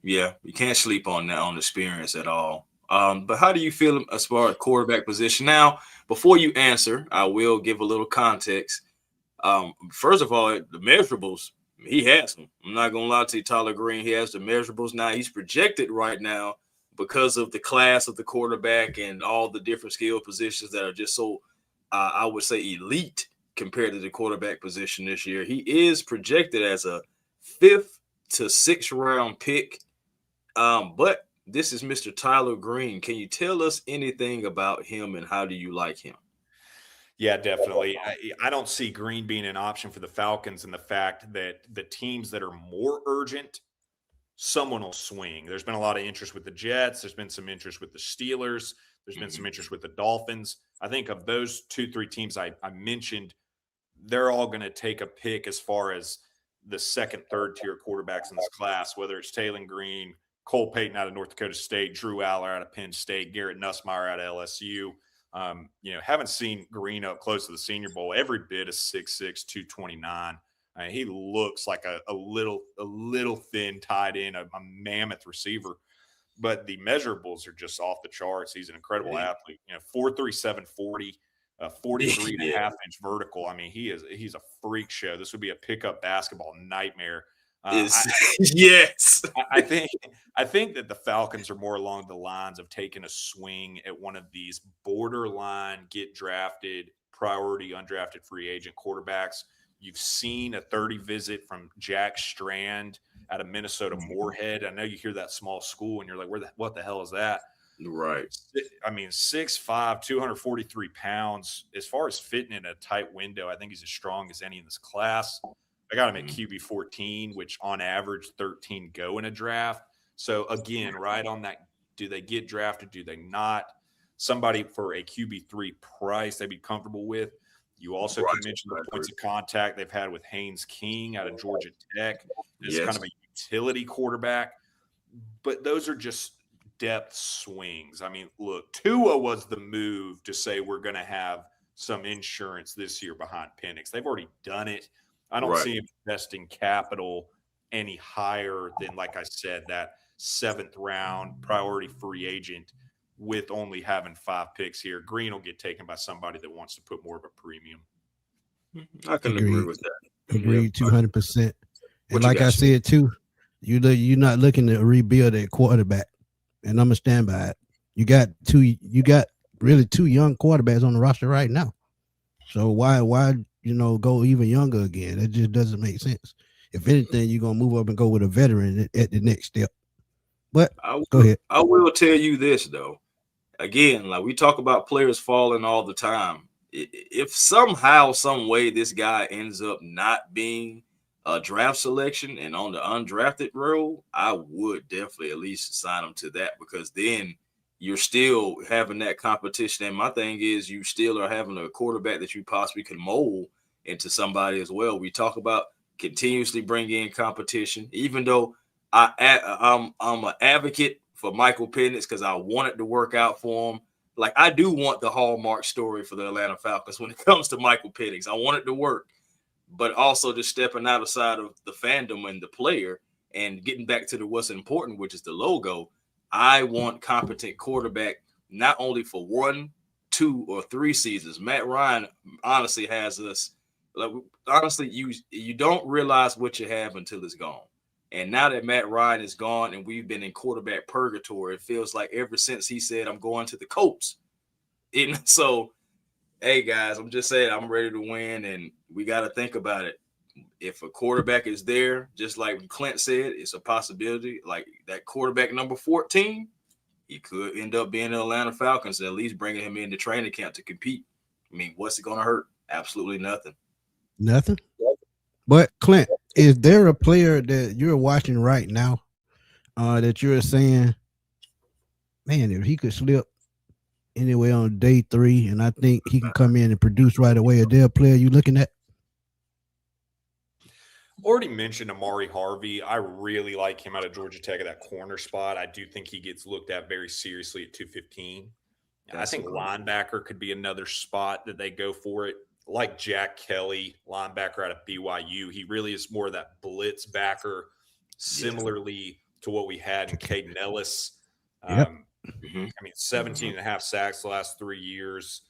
Yeah, you can't sleep on that, on experience at all. But how do you feel as far as quarterback position? Now, before you answer, I will give a little context. First of all, the measurables, he has them. I'm not going to lie to you, Tyler Green. He has the measurables. Now, he's projected right now because of the class of the quarterback and all the different skill positions that are just so, I would say, elite compared to the quarterback position this year. He is projected as a 5th to 6th round pick. But this is Mr. Tyler Green. Can you tell us anything about him and how do you like him? Yeah, definitely. I don't see Green being an option for the Falcons, and the fact that the teams that are more urgent, someone will swing. There's been a lot of interest with the Jets. There's been some interest with the Steelers. There's been some interest with the Dolphins. I think of those 2-3 teams I mentioned, they're all going to take a pick as far as the second, third tier quarterbacks in this class, whether it's Taylor Green, Cole Payton out of North Dakota State, Drew Aller out of Penn State, Garrett Nussmeier out of LSU. Haven't seen Green up close to the Senior Bowl. Every bit is 6'6", 229. He looks like a little thin tight end, a mammoth receiver, but the measurables are just off the charts. He's an incredible athlete. 4.3, 740, 43.5-inch vertical. I mean, he's a freak show. This would be a pickup basketball nightmare. Yes. I think that the Falcons are more along the lines of taking a swing at one of these borderline get drafted, priority undrafted free agent quarterbacks. You've seen a 30 visit from Jack Strand out of Minnesota Moorhead. I know you hear that small school and you're like, what the hell is that? Right. I mean, 6'5", 243 pounds. As far as fitting in a tight window, I think he's as strong as any in this class. I got him at QB 14, which on average 13 go in a draft. So again, right on that, do they get drafted? Do they not? Somebody for a QB 3 price they'd be comfortable with. You also can mention the points of contact they've had with Haynes King out of Georgia Tech. It's kind of a utility quarterback. But those are just depth swings. I mean, look, Tua was the move to say we're going to have some insurance this year behind Penix. They've already done it. I don't see him investing capital any higher than, like I said, that 7th round priority free agent with only having 5 picks here. Green will get taken by somebody that wants to put more of a premium. I can agree with that. Agreed, 200%. And like I said too, you're not looking to rebuild a quarterback, and I'm gonna stand by it. You got really 2 young quarterbacks on the roster right now. So why go even younger again? It just doesn't make sense. If anything, you're gonna move up and go with a veteran at the next step. But go ahead. I will tell you this though. Again, like we talk about players falling all the time. If somehow, some way, this guy ends up not being a draft selection and on the undrafted role, I would definitely at least sign him to that, because then you're still having that competition. And my thing is, you still are having a quarterback that you possibly can mold into somebody as well. We talk about continuously bringing in competition, even though I'm an advocate for Michael Penix because I want it to work out for him. Like, I do want the hallmark story for the Atlanta Falcons when it comes to Michael Penix. I want it to work, but also just stepping outside of the fandom and the player and getting back to what's important, which is the logo. I want competent quarterback, not only for 1, 2, or 3 seasons. Matt Ryan honestly has us. Like, honestly, you don't realize what you have until it's gone. And now that Matt Ryan is gone and we've been in quarterback purgatory, it feels like ever since he said, I'm going to the Colts. And so, hey, guys, I'm just saying I'm ready to win, and we got to think about it. If a quarterback is there, just like Clint said, it's a possibility. Like that quarterback number 14, he could end up being the Atlanta Falcons, at least bringing him into training camp to compete. I mean, what's it going to hurt? Absolutely nothing. Nothing. But Clint, is there a player that you're watching right now that you're saying, man, if he could slip anyway on day 3, and I think he can come in and produce right away, is there a player you looking at? Already mentioned Amari Harvey. I really like him out of Georgia Tech at that corner spot. I do think he gets looked at very seriously at 215. I think linebacker could be another spot that they go for it. Like Jack Kelly, linebacker out of BYU. He really is more of that blitz backer, similarly to what we had in Caden Ellis. Yep. I mean, 17 and a half sacks the last 3 years.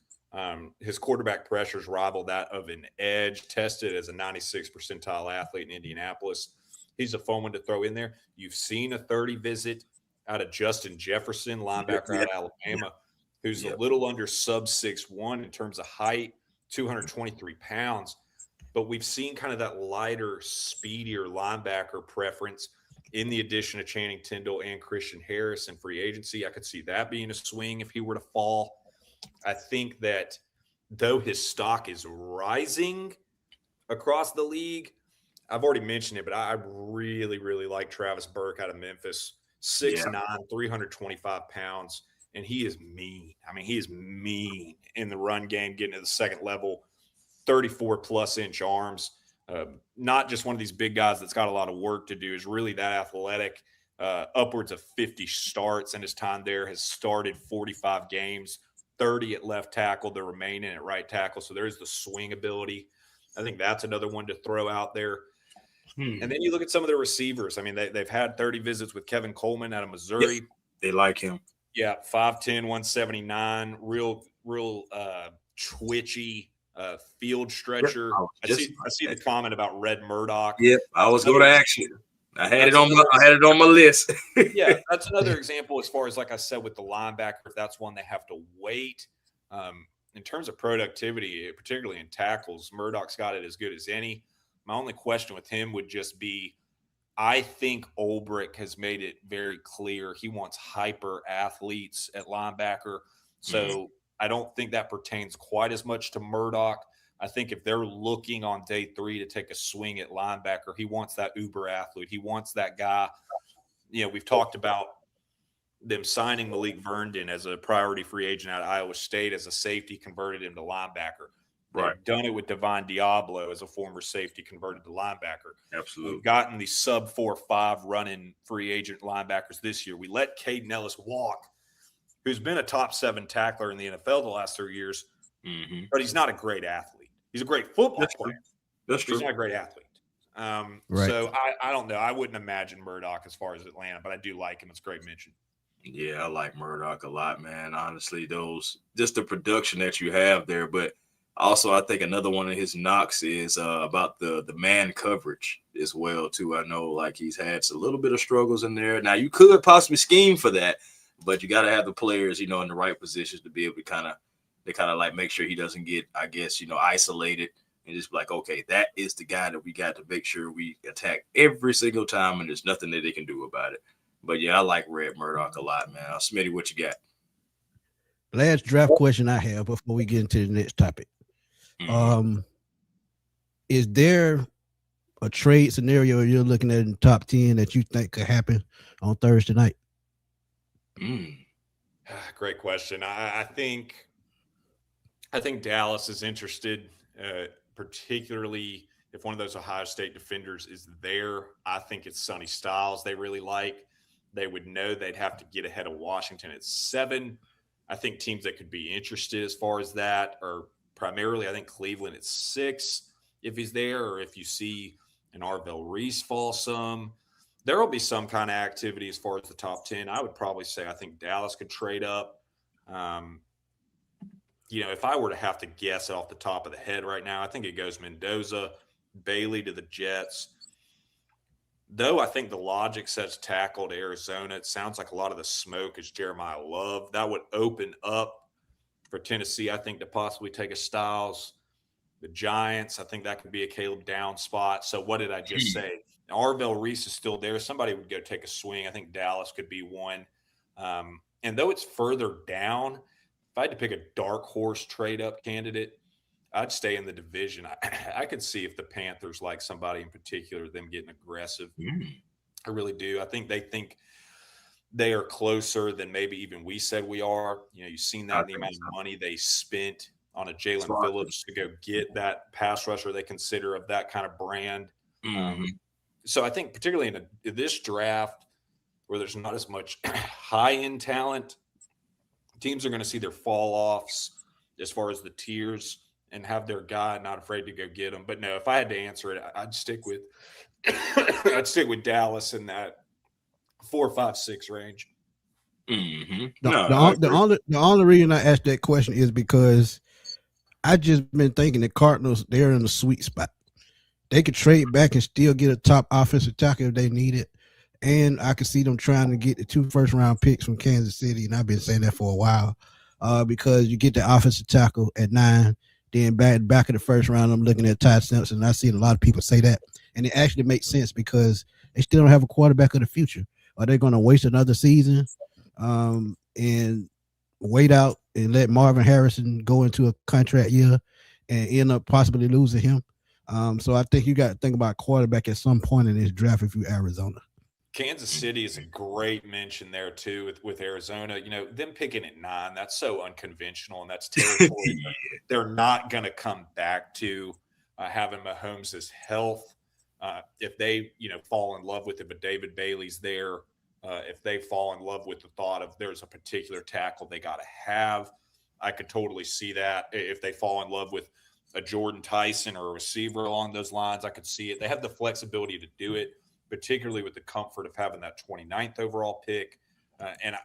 His quarterback pressures rival that of an edge, tested as a 96th percentile athlete in Indianapolis. He's a fun one to throw in there. You've seen a 30 visit out of Justin Jefferson, linebacker out of Alabama, who's a little under sub 6'1" in terms of height, 223 pounds. But we've seen kind of that lighter, speedier linebacker preference in the addition of Channing Tindall and Christian Harris in free agency. I could see that being a swing if he were to fall. I think that though his stock is rising across the league, I've already mentioned it, but I really, really like Travis Burke out of Memphis. 6'9", 325 pounds, and he is mean. I mean, he is mean in the run game, getting to the second level, 34-plus inch arms. Not just one of these big guys that's got a lot of work to do, is really that athletic. Upwards of 50 starts in his time there, has started 45 games, 30 at left tackle, the remaining at right tackle. So there's the swing ability. I think that's another one to throw out there. And then you look at some of the receivers. I mean, they've had 30 visits with Kevin Coleman out of Missouri. Yep, they like him. Yeah, 5'10", 179, real twitchy field stretcher. I see the comment about Red Murdoch. Yep, I was going to ask you. I had it on my list. Yeah, that's another example as far as, like I said, with the linebacker, if that's one they have to wait. In terms of productivity, particularly in tackles, Murdoch's got it as good as any. My only question with him would just be, I think Ulbrich has made it very clear he wants hyper athletes at linebacker. So I don't think that pertains quite as much to Murdoch. I think if they're looking on day 3 to take a swing at linebacker, he wants that uber athlete. He wants that guy. You know, we've talked about them signing Malik Verndon as a priority free agent out of Iowa State as a safety, converted him to linebacker. They've done it with Divine Diablo as a former safety, converted to linebacker. Absolutely. We've gotten the sub 4.5 running free agent linebackers this year. We let Caden Ellis walk, who's been a top 7 tackler in the NFL the last 3 years, but he's not a great athlete. He's a great football player. That's true. He's not a great athlete. Right. So I don't know. I wouldn't imagine Murdoch as far as Atlanta, but I do like him. It's a great mention. Yeah, I like Murdoch a lot, man. Honestly, just the production that you have there. But also, I think another one of his knocks is about the man coverage as well too. I know like he's had a little bit of struggles in there. Now you could possibly scheme for that, but you got to have the players, in the right positions to be able to kind of like make sure he doesn't get, I guess, isolated and just be like, okay, that is the guy that we got to make sure we attack every single time, and there's nothing that they can do about it. But yeah, I like Red Murdoch a lot, man. Smitty, what you got? Last draft question I have before we get into the next topic. Mhm. Is there a trade scenario you're looking at in the top 10 that you think could happen on Thursday night? Great question. I think Dallas is interested, particularly if one of those Ohio State defenders is there. I think it's Sonny Styles they really like. They would know they'd have to get ahead of Washington at 7. I think teams that could be interested as far as that are primarily, I think, Cleveland at 6 if he's there, or if you see an Arvell Reese fall some. There will be some kind of activity as far as the top 10. I would probably say I think Dallas could trade up. If I were to have to guess off the top of the head right now, I think it goes Mendoza, Bailey to the Jets. Though I think the logic says tackle to Arizona, it sounds like a lot of the smoke is Jeremiah Love. That would open up for Tennessee, I think, to possibly take a Styles. The Giants, I think that could be a Caleb Down spot. So what did I just say? Arvell Reese is still there. Somebody would go take a swing. I think Dallas could be one. And though it's further down, if I had to pick a dark horse trade up candidate, I'd stay in the division. I could see if the Panthers like somebody in particular, them getting aggressive. I really do. I think they are closer than maybe even we said we are. You've seen that in the amount of money they spent on a Jalen Phillips to go get that pass rusher they consider of that kind of brand. So I think particularly in this draft where there's not as much high-end talent, teams are going to see their fall-offs as far as the tiers and have their guy not afraid to go get them. But no, if I had to answer it, I'd stick with Dallas in that 4, 5, 6 range. The only reason I asked that question is because I just been thinking the Cardinals, they're in the sweet spot. They could trade back and still get a top offensive tackle if they need it. And I could see them trying to get the 2 first-round picks from Kansas City, and I've been saying that for a while, because you get the offensive tackle at 9, then back of the first round, I'm looking at Ty Simpson, and I've seen a lot of people say that. And it actually makes sense because they still don't have a quarterback of the future. Are they going to waste another season and wait out and let Marvin Harrison go into a contract year and end up possibly losing him? So I think you got to think about quarterback at some point in this draft if you're Arizona. Kansas City is a great mention there too with Arizona. Them picking at 9, that's so unconventional, and that's territory they're not going to come back to. Having Mahomes' health, if they fall in love with it, but David Bailey's there. If they fall in love with the thought of there's a particular tackle they got to have, I could totally see that. If they fall in love with a Jordan Tyson or a receiver along those lines, I could see it. They have the flexibility to do it, particularly with the comfort of having that 29th overall pick.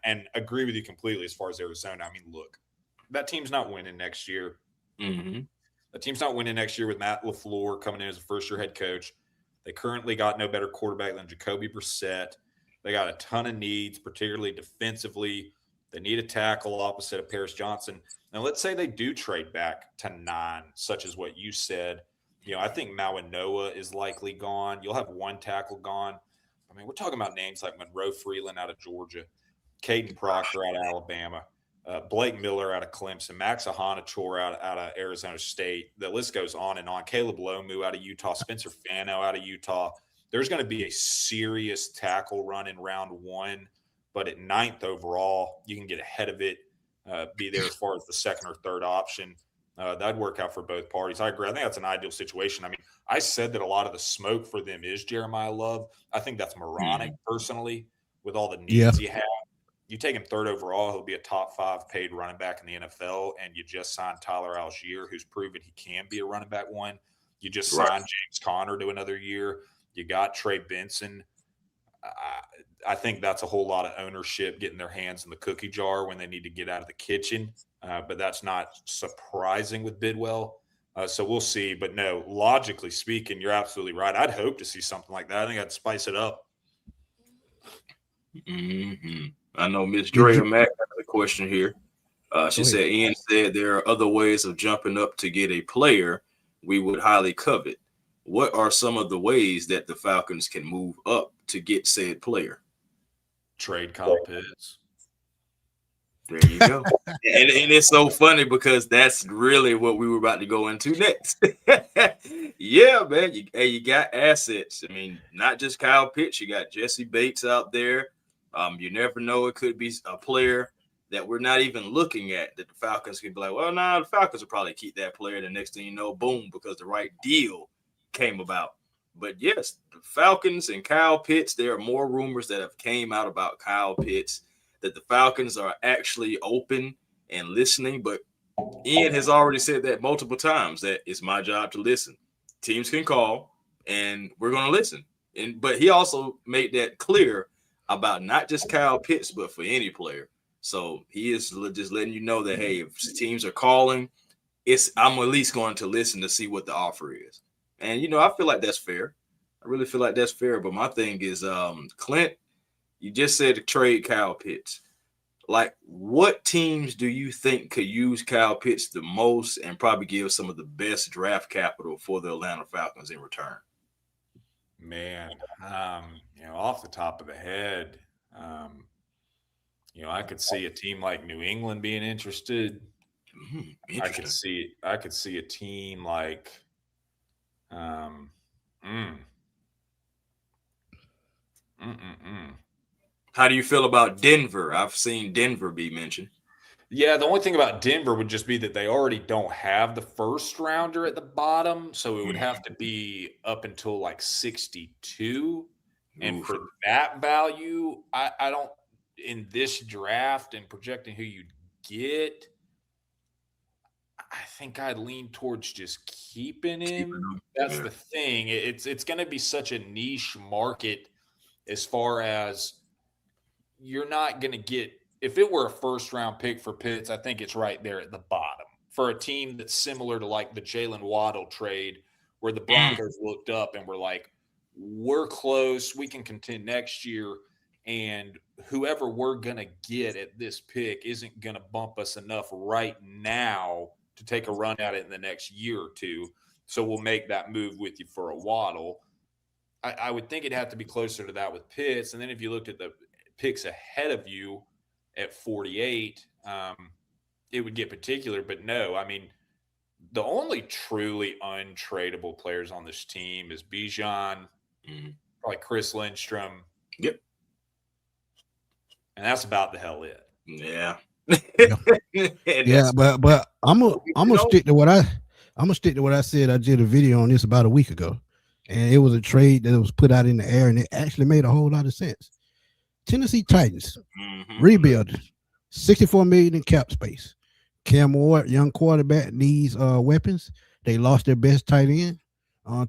And agree with you completely as far as Arizona. I mean, look, that team's not winning next year. The team's not winning next year with Matt LaFleur coming in as a first-year head coach. They currently got no better quarterback than Jacoby Brissett. They got a ton of needs, particularly defensively. They need a tackle opposite of Paris Johnson. Now, let's say they do trade back to 9, such as what you said. I think Mawanoa is likely gone. You'll have one tackle gone. I mean, we're talking about names like Monroe Freeland out of Georgia, Caden Proctor out of Alabama, Blake Miller out of Clemson, Max Ahanator out of Arizona State. The list goes on and on. Caleb Lomu out of Utah, Spencer Fano out of Utah. There's going to be a serious tackle run in round 1, but at 9th overall, you can get ahead of it, be there as far as the 2nd or 3rd option. That'd work out for both parties. I agree. I think that's an ideal situation. I mean, I said that a lot of the smoke for them is Jeremiah Love. I think that's moronic, personally, with all the needs you have. You take him 3rd overall, he'll be a top 5 paid running back in the NFL, and you just signed Tyler Algier, who's proven he can be a running back 1. You just Right. signed James Conner to another year. You got Trey Benson. I think that's a whole lot of ownership getting their hands in the cookie jar when they need to get out of the kitchen. But that's not surprising with Bidwell. So we'll see. But no, logically speaking, you're absolutely right. I'd hope to see something like that. I think I'd spice it up. Mm-hmm. I know Miss Drea Mack has a question here. She said, Ian said there are other ways of jumping up to get a player we would highly covet. What are some of the ways that the Falcons can move up to get said player? Trade Kyle Pitts. There you go. and it's so funny because that's really what we were about to go into next. Yeah, man. You got assets. I mean, not just Kyle Pitts. You got Jesse Bates out there. You never know. It could be a player that we're not even looking at that the Falcons could be like, well, nah, the Falcons will probably keep that player. The next thing you know, boom, because the right deal came about. But yes, the Falcons and Kyle Pitts, there are more rumors that have came out about Kyle Pitts that the Falcons are actually open and listening. But Ian has already said that multiple times, that it's my job to listen. Teams can call and we're going to listen. But he also made that clear about not just Kyle Pitts, but for any player. So he is just letting you know that, hey, if teams are calling, I'm at least going to listen to see what the offer is. And, I feel like that's fair. I really feel like that's fair. But my thing is, Clint, you just said to trade Kyle Pitts. Like, what teams do you think could use Kyle Pitts the most and probably give some of the best draft capital for the Atlanta Falcons in return? Man, off the top of the head, I could see a team like New England being interested. I could see a team like, How do you feel about Denver? I've seen Denver be mentioned. Yeah, the only thing about Denver would just be that they already don't have the first rounder at the bottom, so it would have to be up until like 62. And for that value, I don't, in this draft and projecting who you'd get, I think I'd lean towards just keeping him. That's the thing. It's going to be such a niche market as far as you're not going to get, if it were a first-round pick for Pitts, I think it's right there at the bottom. For a team that's similar to like the Jalen Waddle trade, where the Broncos looked up and were like, we're close, we can contend next year, and whoever we're going to get at this pick isn't going to bump us enough right now to take a run at it in the next year or two. So we'll make that move with you for a Waddle. I would think it'd have to be closer to that with Pitts. And then if you looked at the picks ahead of you at 48, it would get particular. But no, I mean, the only truly untradeable players on this team is Bijan, probably Chris Lindstrom. Yep. And that's about the hell it. Yeah. Yeah, but I'm gonna stick to what I said. I did a video on this about a week ago, and it was a trade that was put out in the air, and it actually made a whole lot of sense. Tennessee Titans rebuilding, $64 million in cap space. Cam Ward, young quarterback, needs weapons. They lost their best tight end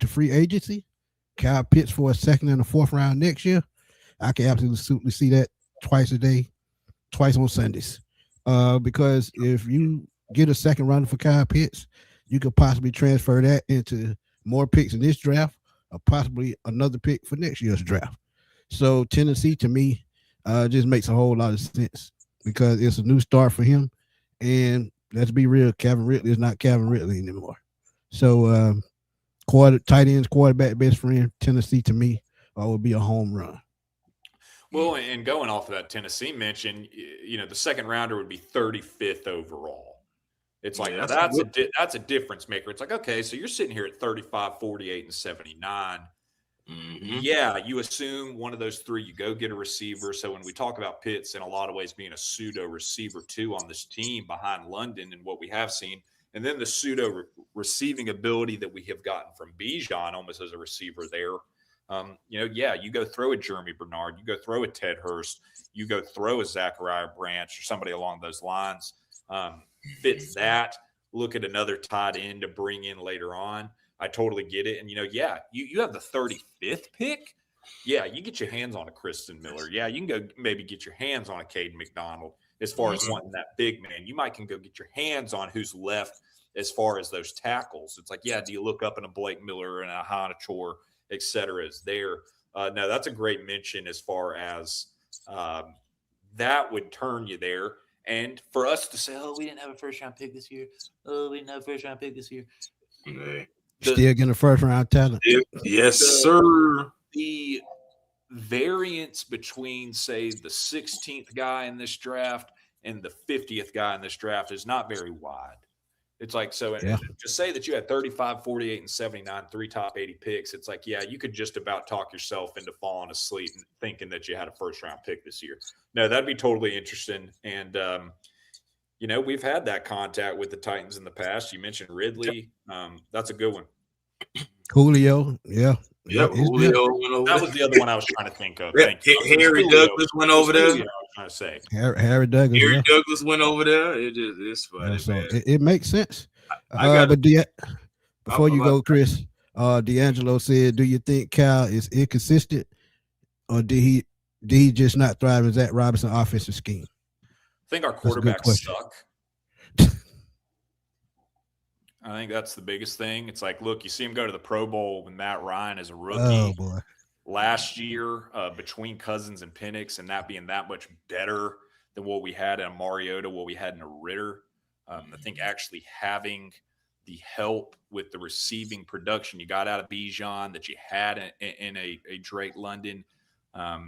to free agency. Kyle Pitts for a second and a fourth round next year. I can absolutely see that twice a day, twice on Sundays. Because if you get a second rounder for Kyle Pitts, you could possibly transfer that into more picks in this draft, or possibly another pick for next year's draft. So Tennessee, to me, just makes a whole lot of sense because it's a new start for him. And let's be real, Calvin Ridley is not Calvin Ridley anymore. So tight ends, quarterback, best friend, Tennessee to me would be a home run. Well, and going off of that Tennessee mention, the second rounder would be 35th overall. It's like, that's a difference maker. It's like, okay, so you're sitting here at 35, 48, and 79. Yeah, you assume one of those three, you go get a receiver. So when we talk about Pitts in a lot of ways being a pseudo receiver too on this team behind London and what we have seen, and then the pseudo receiving ability that we have gotten from Bijan almost as a receiver there. You go throw a Jeremy Bernard, you go throw a Ted Hurst, you go throw a Zachariah Branch or somebody along those lines. Fit that. Look at another tight end to bring in later on. I totally get it. And, yeah, you have the 35th pick. Yeah, you get your hands on a Kristen Miller. Yeah, you can go maybe get your hands on a Caden McDonald as far as wanting that big man. You might can go get your hands on who's left as far as those tackles. It's like, yeah, do you look up in a Blake Miller and a Hanachor, et cetera, is there? No, that's a great mention as far as that would turn you there. And for us to say, oh, we didn't have a first-round pick this year. Oh, we didn't have a first-round pick this year. Okay. Still getting a first-round talent. Yes, sir. The variance between, say, the 16th guy in this draft and the 50th guy in this draft is not very wide. It's like, so Yeah. just say that you had 35, 48, and 79, 3 top 80 picks. It's like, yeah, you could just about talk yourself into falling asleep and thinking that you had a first-round pick this year. No, that'd be totally interesting. And, we've had that contact with the Titans in the past. You mentioned Ridley. That's a good one. Julio, yeah. Yep, Julio went over That was the other one I was trying to think of. Thank you. Harry Douglas went over there. I was trying to say. Harry Douglas. Harry Douglas went over there. It's funny, Yeah, so man. it makes sense. I But before you go, Chris, D'Angelo said, "Do you think Cal is inconsistent, or did he just not thrive in Zach Robinson offensive scheme?" I think our quarterbacks suck. I think that's the biggest thing. It's like, look, you see him go to the Pro Bowl with Matt Ryan as a rookie. Oh, boy. Last year, between Cousins and Penix, and that being that much better than what we had in a Mariota, what we had in a Ritter. I think actually having the help with the receiving production you got out of Bijan that you had in a Drake London, I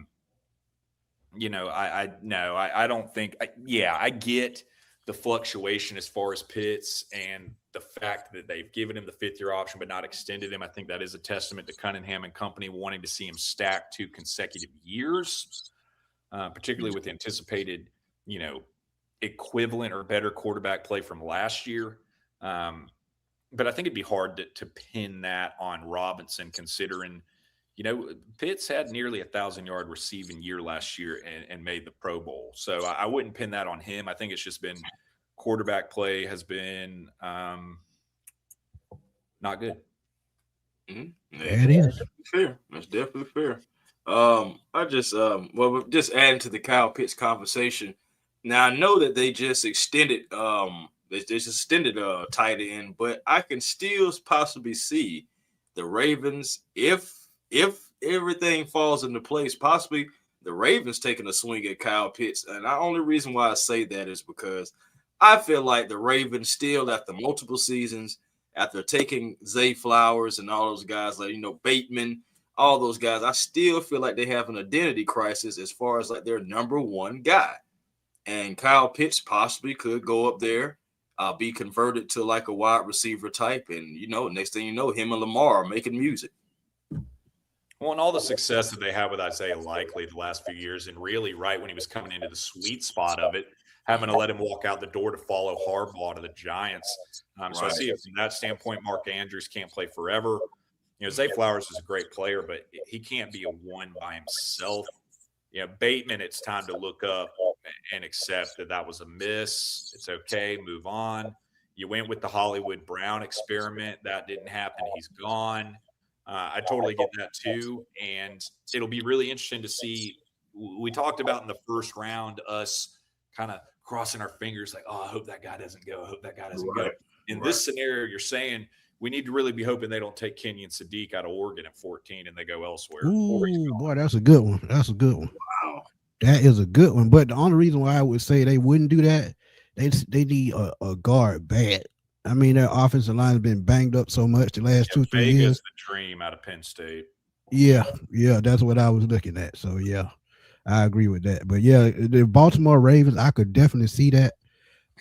don't think I get the fluctuation as far as Pitts and the fact that they've given him the 5th-year option but not extended him. I think that is a testament to Cunningham and company wanting to see him stack 2 consecutive years, particularly with anticipated, equivalent or better quarterback play from last year. But I think it'd be hard to pin that on Robinson, considering, Pitts had nearly 1,000-yard receiving year last year and made the Pro Bowl. So I wouldn't pin that on him. I think it's just been quarterback play has been not good. Mm-hmm. It is fair. That's definitely fair. Just adding to the Kyle Pitts conversation. Now I know that they just extended tight end, but I can still possibly see the Ravens, if everything falls into place, possibly the Ravens taking a swing at Kyle Pitts. And the only reason why I say that is because I feel like the Ravens still, after multiple seasons, after taking Zay Flowers and all those guys, like, Bateman, all those guys, I still feel like they have an identity crisis as far as like their number one guy. And Kyle Pitts possibly could go up there, be converted to like a wide receiver type. And, next thing you know, him and Lamar are making music. Well, and all the success that they have with Isaiah Likely the last few years, and really right when he was coming into the sweet spot of it, having to let him walk out the door to follow Harbaugh to the Giants. So I see it from that standpoint. Mark Andrews can't play forever. Zay Flowers is a great player, but he can't be a one by himself. Bateman, it's time to look up and accept that was a miss. It's okay. Move on. You went with the Hollywood Brown experiment. That didn't happen. He's gone. I totally get that too. And it'll be really interesting to see. We talked about in the first round, us kind of crossing our fingers like, oh, I hope that guy doesn't go. I hope that guy doesn't go. In this scenario, you're saying we need to really be hoping they don't take Kenyon Sadiq out of Oregon at 14 and they go elsewhere. Ooh, boy, that's a good one. That's a good one. Wow. That is a good one. But the only reason why I would say they wouldn't do that, they need a guard bad. I mean, their offensive line has been banged up so much the last 2-3 years. The dream out of Penn State. Yeah, that's what I was looking at. So, yeah, I agree with that. But, yeah, the Baltimore Ravens, I could definitely see that.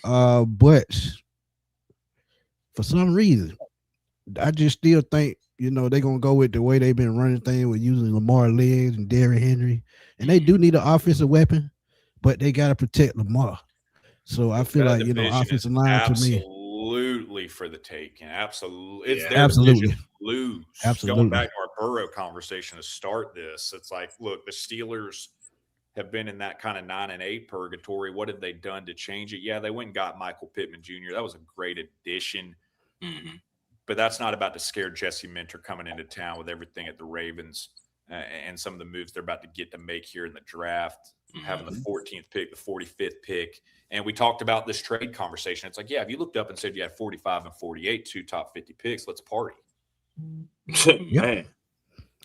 But for some reason, I just still think, they're going to go with the way they've been running things with using Lamar legs and Derrick Henry. And they do need an offensive weapon, but they got to protect Lamar. So I feel like, offensive line to me. Absolutely for the taking. Absolutely. It's their absolutely division to lose. Absolutely. Going back to our Burrow conversation to start this, it's like, look, the Steelers have been in that kind of 9-8 purgatory. What have they done to change it? Yeah, they went and got Michael Pittman Jr. That was a great addition. Mm-hmm. but that's not about to scare Jesse Minter coming into town with everything at the Ravens and some of the moves they're about to get to make here in the draft, having the 14th pick, the 45th pick. And we talked about this trade conversation. It's like, yeah, if you looked up and said you had 45 and 48, 2 top 50 picks, let's party. Man.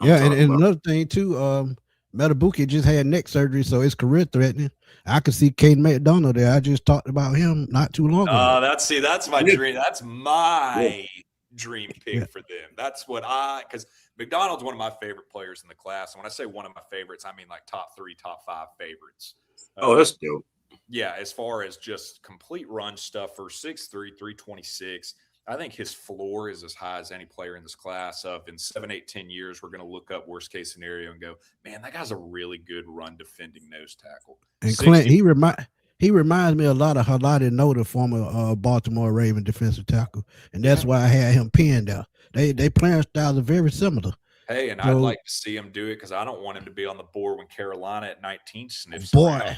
Yeah, and another thing too, Metabuke just had neck surgery, so it's career threatening. I could see Caden McDonald there. I just talked about him not too long ago. That's my dream. That's my dream pick for them. That's what because McDonald's one of my favorite players in the class. And when I say one of my favorites, I mean like top 3, top 5 favorites. That's dope. Yeah, as far as just complete run stuff for 6'3", 326. I think his floor is as high as any player in this class. In 7, 8, 10 years, we're going to look up worst case scenario and go, man, that guy's a really good run defending nose tackle. And Clint, he reminds me a lot of Halati Noda, former Baltimore Raven defensive tackle, and that's why I had him pinned out. They playing styles are very similar. Hey, and I'd like to see him do it because I don't want him to be on the board when Carolina at 19 sniffs. Boy,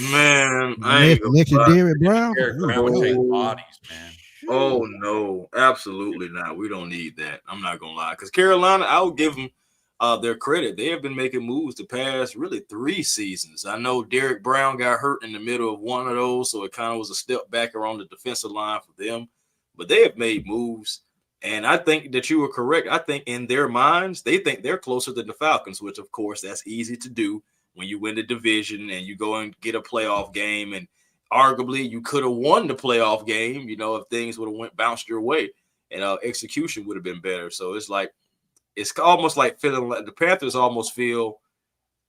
man, next to Derrick Brown. Derrick Brown would take bodies, man. Oh no, absolutely not. We don't need that. I'm not gonna lie, because Carolina, I'll give them their credit. They have been making moves the past really 3 seasons. I know Derrick Brown got hurt in the middle of one of those, so it kind of was a step back around the defensive line for them. But they have made moves, and I think that you were correct. I think in their minds, they think they're closer than the Falcons, which of course that's easy to do when you win the division and you go and get a playoff game, and arguably you could have won the playoff game, if things would have bounced your way, and execution would have been better. So it's almost like feeling like the Panthers almost feel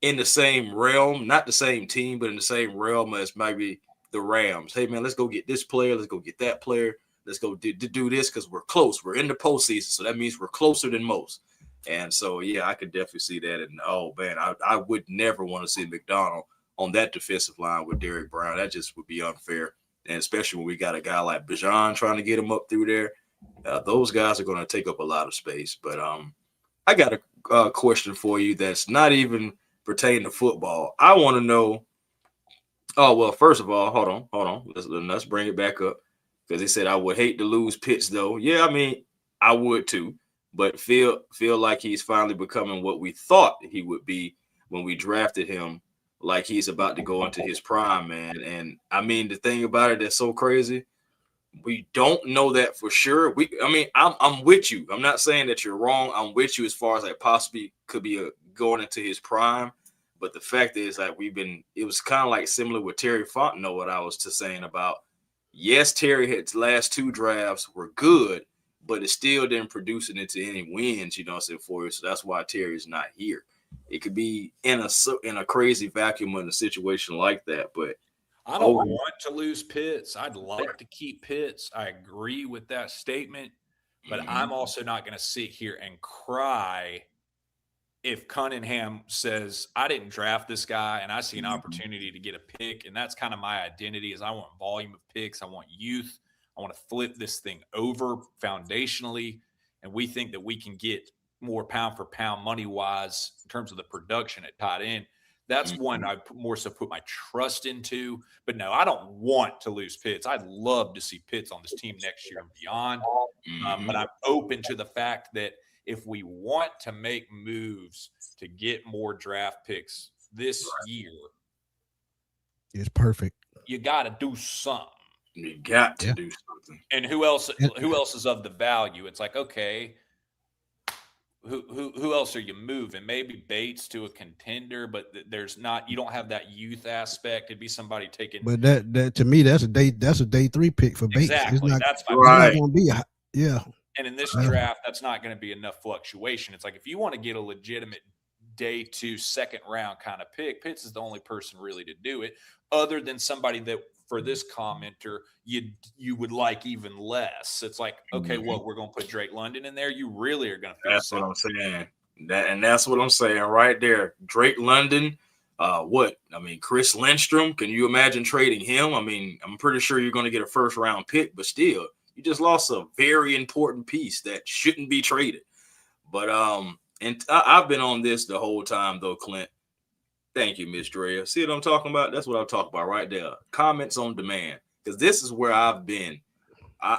in the same realm, not the same team, but in the same realm as maybe the Rams. Hey man, let's go get this player, let's go get that player, let's go do this because we're close. We're in the postseason, so that means we're closer than most. And so yeah, I could definitely see that. And oh man, I would never want to see McDonald on that defensive line with Derrick Brown. That just would be unfair. And especially when we got a guy like Bijan trying to get him up through there. Those guys are going to take up a lot of space. But I got a question for you that's not even pertaining to football. I want to know. Oh, well, first of all, hold on. Let's bring it back up. Because he said, I would hate to lose Pitts, though. Yeah, I mean, I would too. But feel like he's finally becoming what we thought he would be when we drafted him. Like he's about to go into his prime, man. And I mean, the thing about it that's so crazy, we don't know that for sure. I'm with you. I'm not saying that you're wrong. I'm with you as far as like possibly could be going into his prime. But the fact is, like it was kind of like similar with Terry Fontenot, what I was just saying about. Yes, Terry his last 2 drafts were good, but it still didn't produce it into any wins, for you. So that's why Terry's not here. It could be in a crazy vacuum in a situation like that, but I don't want to lose Pitts. I'd like to keep Pitts. I agree with that statement, but I'm also not going to sit here and cry if Cunningham says I didn't draft this guy and I see an opportunity to get a pick, and that's kind of my identity. Is I want volume of picks. I want youth. I want to flip this thing over foundationally, and we think that we can get more pound for pound money wise in terms of the production at tight end. That's one I more so put my trust into. But no, I don't want to lose Pitts. I'd love to see Pitts on this team next year and beyond. But I'm open to the fact that if we want to make moves to get more draft picks this year, it's perfect. You got to do something. You got to do something. And who else is of the value? It's like, okay, who else are you moving? Maybe Bates to a contender, but there's not. You don't have that youth aspect. It'd be somebody taking. But that to me, that's a day 3 pick for Bates. Exactly. That's my right. Yeah. And in this draft, that's not going to be enough fluctuation. It's like if you want to get a legitimate day 2 second round kind of pick, Pitts is the only person really to do it, other than somebody that for this commenter you would like even less. It's like, okay, we're going to put Drake London in there. You really are going to feel that's what I'm saying. That's what I'm saying right there. Drake London, Chris Lindstrom, can you imagine trading him? I mean, I'm pretty sure you're going to get a first round pick, but still, you just lost a very important piece that shouldn't be traded. But and I've been on this the whole time though, Clint. Thank you, Miss Drea. See what I'm talking about? That's what I'm talking about right there. Comments on demand. Because this is where I've been.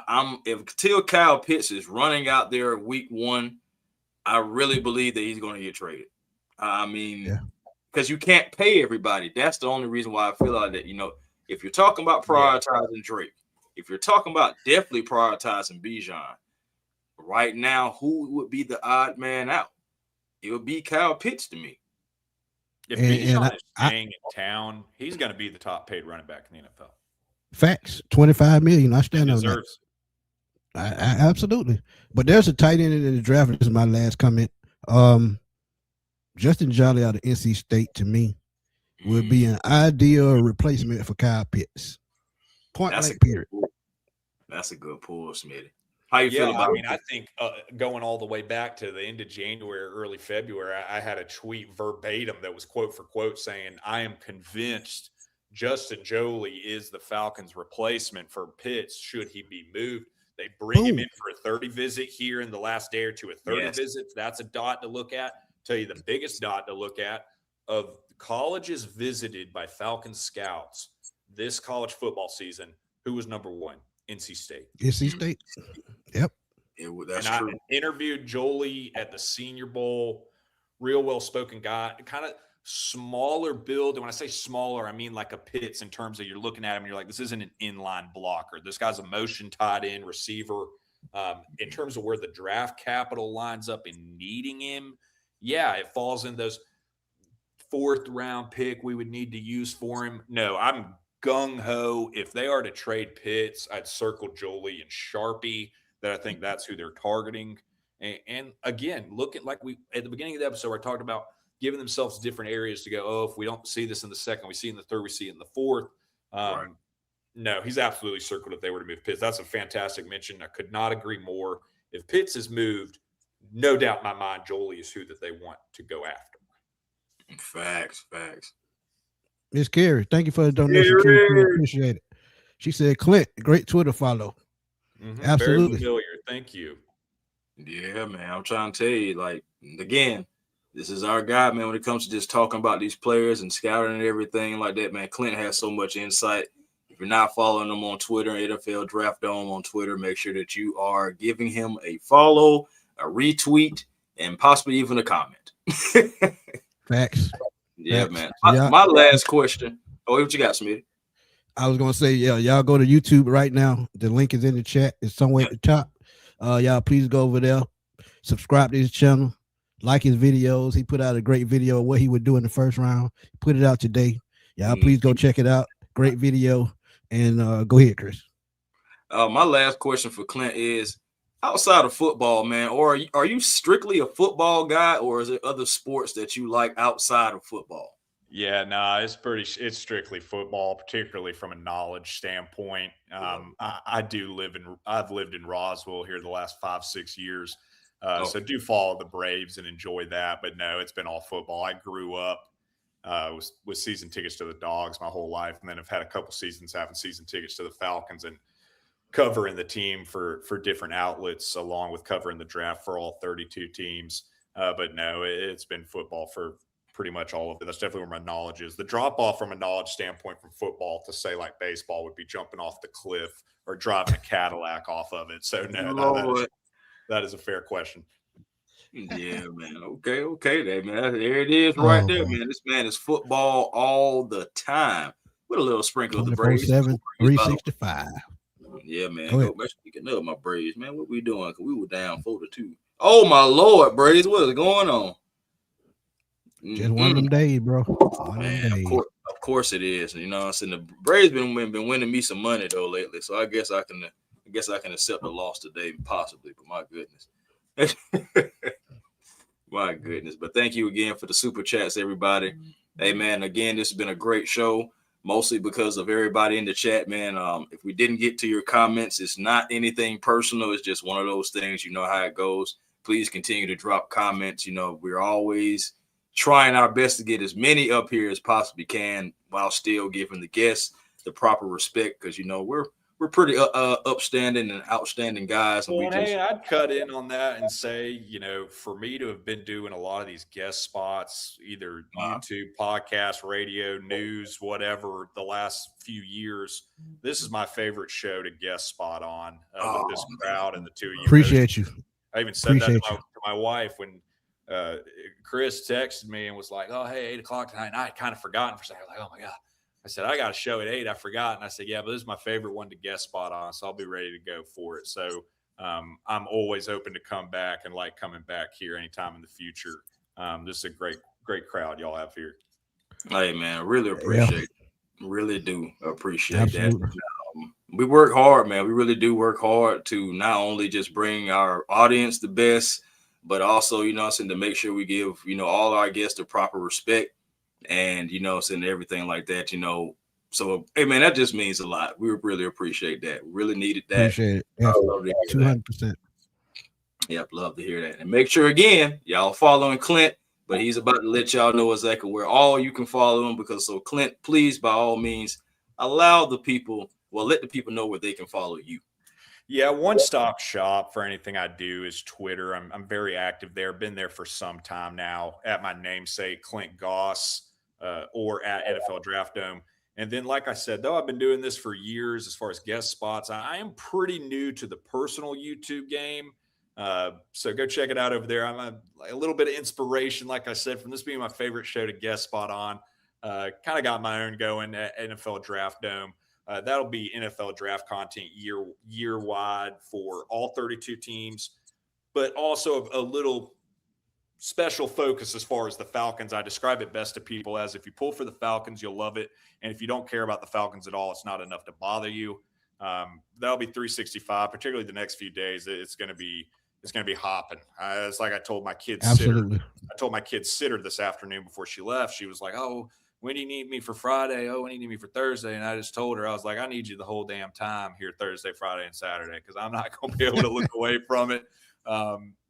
Until Kyle Pitts is running out there week 1, I really believe that he's going to get traded. I mean, because you can't pay everybody. That's the only reason why I feel like that. If you're talking about prioritizing Drake, if you're talking about definitely prioritizing Bijan, right now, who would be the odd man out? It would be Kyle Pitts to me. If Bijan is staying in town, he's going to be the top paid running back in the NFL. Facts. $25 million. I stand on that. I absolutely. But there's a tight end in the draft. This is my last comment. Justin Jolly out of NC State to me would be an ideal replacement for Kyle Pitts. Point blank, period. That's a good pull, Smitty. How you feel about it? I think going all the way back to the end of January, early February, I had a tweet verbatim that was quote for quote saying, I am convinced Justin Joly is the Falcons' replacement for Pitts should he be moved. They bring him in for a 30 visit here in the last day or two, a 30 visit. That's a dot to look at. Tell you the biggest dot to look at of colleges visited by Falcons scouts this college football season. Who was number 1? NC State. NC State. Yep. That's true. I interviewed Jolie at the Senior Bowl. Real well-spoken guy. Kind of smaller build. And when I say smaller, I mean like a Pitts in terms of you're looking at him and you're like, this isn't an inline blocker. This guy's a motion tight end receiver. In terms of where the draft capital lines up in needing him, it falls in those 4th round pick we would need to use for him. No, I'm gung-ho. If they are to trade Pitts, I'd circle Jolie and Sharpie. That I think that's who they're targeting. And again, look at like we at the beginning of the episode, I talked about giving themselves different areas to go. Oh, if we don't see this in the 2nd, we see it in the 3rd, we see it in the 4th. Right. No, he's absolutely circled if they were to move Pitts. That's a fantastic mention. I could not agree more. If Pitts is moved, no doubt in my mind, Jolie is who that they want to go after. Facts. Miss Carrie, thank you for the donation. We appreciate it. She said, Clint, great Twitter follow. Absolutely. Very familiar. Thank you. Yeah, man. I'm trying to tell you, like, again, this is our guy, man, when it comes to just talking about these players and scouting and everything like that, man. Clint has so much insight. If you're not following him on Twitter, NFL Draft Dome on Twitter, make sure that you are giving him a follow, a retweet, and possibly even a comment. Facts. Yeah, man. My last question. Oh, what you got, Smitty? I was going to say, y'all go to YouTube right now. The link is in the chat. It's somewhere at the top. Y'all please go over there. Subscribe to his channel. Like his videos. He put out a great video of what he would do in the 1st round. Put it out today. Y'all please go check it out. Great video. And go ahead, Chris. My last question for Clint is, outside of football, man, or are you strictly a football guy, or is there other sports that you like outside of football? Yeah, it's strictly football, particularly from a knowledge standpoint. I've lived in Roswell here the last 5-6 years. So do follow the Braves and enjoy that. But no, it's been all football. I grew up with season tickets to the Dogs my whole life. And then I've had a couple seasons having season tickets to the Falcons and covering the team for different outlets, along with covering the draft for all 32 teams. But no, it's been football for pretty much all of it. That's definitely where my knowledge is. The drop off from a knowledge standpoint from football to say like baseball would be jumping off the cliff or driving a Cadillac off of it. So no, that is a fair question. Yeah, man. Okay, there it is right there, man. This man is football all the time with a little sprinkle of the Braves. 7, 365. Yeah, man. Speaking of my Braves, man, what we doing? Cause we were down 4-2. Oh my Lord, Braves, what is going on? Just one of them days, bro. Of course it is. You know, I'm saying the Braves been winning me some money though lately, so I guess I can accept the loss today, possibly. But my goodness, But thank you again for the super chats, everybody. Hey, man, again, this has been a great show, mostly because of everybody in the chat, man. If we didn't get to your comments, it's not anything personal. It's just one of those things. You know how it goes. Please continue to drop comments. You know, we're always trying our best to get as many up here as possibly can while still giving the guests the proper respect, because, you know, we're pretty upstanding and outstanding guys. And Well, we just, hey, I'd cut in on that and say, for me to have been doing a lot of these guest spots, either YouTube, podcast, radio, news, whatever, the last few years, this is my favorite show to guest spot on with this crowd and the two of you. Appreciate you. I even said that to my wife when Chris texted me and was like, "Oh, hey, 8:00 tonight." And I had kind of forgotten for a second. I was like, "Oh my God." I said, "I got a show at 8. I forgot." And I said, "Yeah, but this is my favorite one to guest spot on. So I'll be ready to go for it." So I'm always open to come back and like coming back here anytime in the future. This is a great crowd y'all have here. Hey, man, really appreciate it. Really do appreciate Absolutely. that. We work hard, man. We really do work hard to not only just bring our audience the best, but also, to make sure we give, all our guests the proper respect and, everything like that, So, hey, man, that just means a lot. We really appreciate that. We really needed that. Appreciate it. Yeah, 200%. Yep, love to hear that. And make sure, again, y'all following Clint, but he's about to let y'all know exactly where all you can follow him Clint, please, by all means, let the people know where they can follow you. Yeah, one-stop shop for anything I do is Twitter. I'm very active there. Been there for some time now at my namesake, Clint Goss, or at NFL Draft Dome. And then, like I said, though I've been doing this for years as far as guest spots, I am pretty new to the personal YouTube game. So go check it out over there. I'm a little bit of inspiration, like I said, from this being my favorite show to guest spot on. Kind of got my own going at NFL Draft Dome. That'll be NFL draft content year wide for all 32 teams, but also a little special focus as far as the Falcons. I describe it best to people as if you pull for the Falcons, you'll love it. And if you don't care about the Falcons at all, it's not enough to bother you. That'll be 365, particularly the next few days. It's going to be hopping. It's like I told my kid's Absolutely. sitter. I told my kid's sitter this afternoon before she left. She was like, "Oh, when do you need me for Friday? Oh, when do you need me for Thursday?" And I just told her, I was like, "I need you the whole damn time here Thursday, Friday, and Saturday, because I'm not going to be able to look away from it."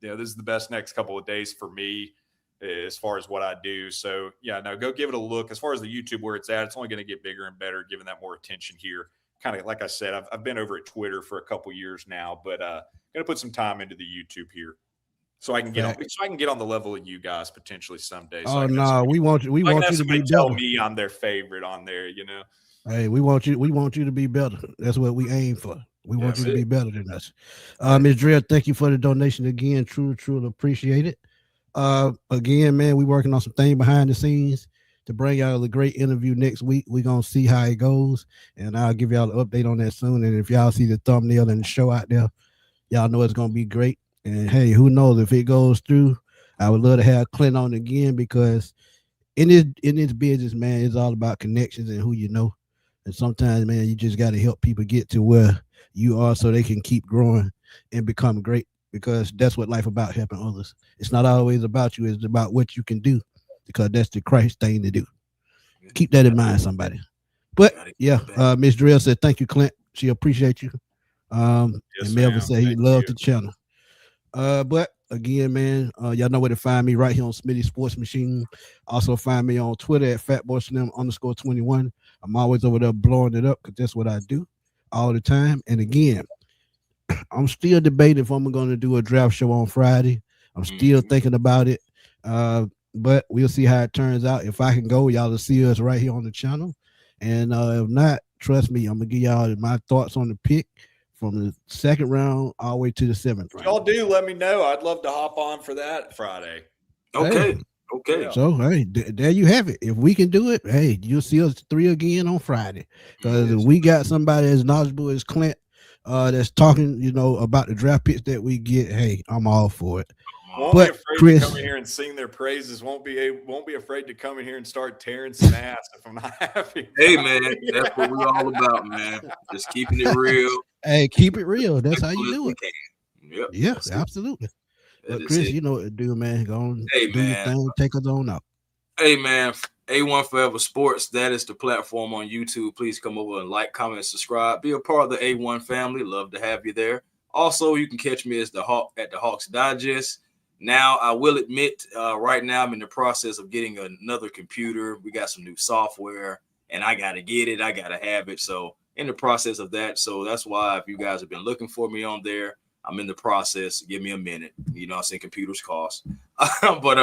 This is the best next couple of days for me as far as what I do. So, yeah, no, go give it a look. As far as the YouTube where it's at, it's only going to get bigger and better, given that more attention here. Kind of like I said, I've been over at Twitter for a couple years now, but going to put some time into the YouTube here. So I can get on the level of you guys potentially someday. So we want you to be tell better. me I'm their favorite on there, Hey, we want you to be better. That's what we aim for. We want you to be better than us. Ms. Drill, thank you for the donation again. Truly appreciate it. Again, man, we working on some things behind the scenes to bring y'all a great interview next week. We're gonna see how it goes, and I'll give y'all an update on that soon. And if y'all see the thumbnail and the show out there, y'all know it's gonna be great. And hey, who knows if it goes through? I would love to have Clint on again, because in this business, man, it's all about connections and who you know. And sometimes, man, you just got to help people get to where you are so they can keep growing and become great, because that's what life about, helping others. It's not always about you. It's about what you can do, because that's the Christ thing to do. Keep that in mind, somebody. But yeah, Miss Drill said, thank you, Clint. She appreciate you. And Melvin said he loved the channel. But again, man, y'all know where to find me, right here on Smitty Sports Machine. Also find me on Twitter at FatBoySlim_21. I'm always over there blowing it up, because that's what I do all the time. And again, I'm still debating if I'm going to do a draft show on Friday. I'm still thinking about it. But we'll see how it turns out. If I can go, y'all will see us right here on the channel. And if not, trust me, I'm going to give y'all my thoughts on the pick from the second round all the way to the 7th round. Y'all do let me know. I'd love to hop on for that Friday. Okay. So, hey, there you have it. If we can do it, hey, you'll see us 3 again on Friday. Because if we got somebody as knowledgeable as Clint that's talking, about the draft picks that we get, hey, I'm all for it. Won't be afraid to come in here and sing their praises. Won't be afraid to come in here and start tearing some ass if I'm not happy. Hey, man, that's what we're all about, man. Just keeping it real. Hey, keep it real. That's how you do it. Yep. Yeah, absolutely. But Chris, you know what to do, man. Go on, do your thing, take us on out. Hey, man, A1 Forever Sports, that is the platform on YouTube. Please come over and like, comment, subscribe. Be a part of the A1 family. Love to have you there. Also, you can catch me as the Hawk at the Hawks Digest. Now, I will admit, right now I'm in the process of getting another computer. We got some new software, and I got to get it. I got to have it. So in the process of that. So that's why if you guys have been looking for me on there, I'm in the process. Give me a minute. You know, I think computers cost. But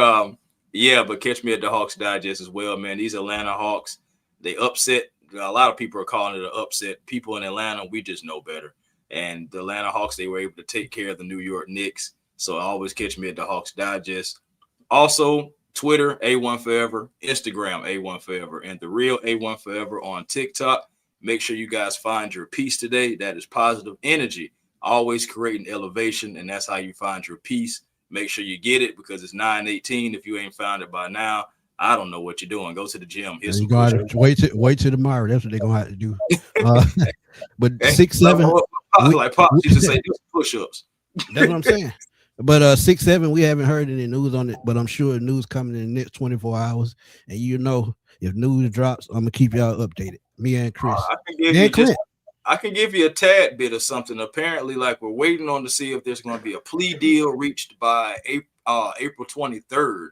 catch me at the Hawks Digest as well, man. These Atlanta Hawks, they upset. A lot of people are calling it an upset. People in Atlanta, we just know better. And the Atlanta Hawks, they were able to take care of the New York Knicks. So always catch me at the Hawks Digest. Also, Twitter, A1 Forever, Instagram, A1 Forever, and the real A1 Forever on TikTok. Make sure you guys find your peace today. That is positive energy, always creating elevation, and that's how you find your peace. Make sure you get it because it's 9:18. If you ain't found it by now, I don't know what you're doing. Go to the gym. You gotta wait till tomorrow. That's what they're gonna have to do. But hey, 6'7", like Pop used to say, do push-ups. That's what I'm saying. But 6'7", we haven't heard any news on it, but I'm sure news coming in the next 24 hours. And you know, if news drops, I'm gonna keep y'all updated. Me and Chris. I can give you a tad bit of something. Apparently, like we're waiting on to see if there's going to be a plea deal reached by April 23rd.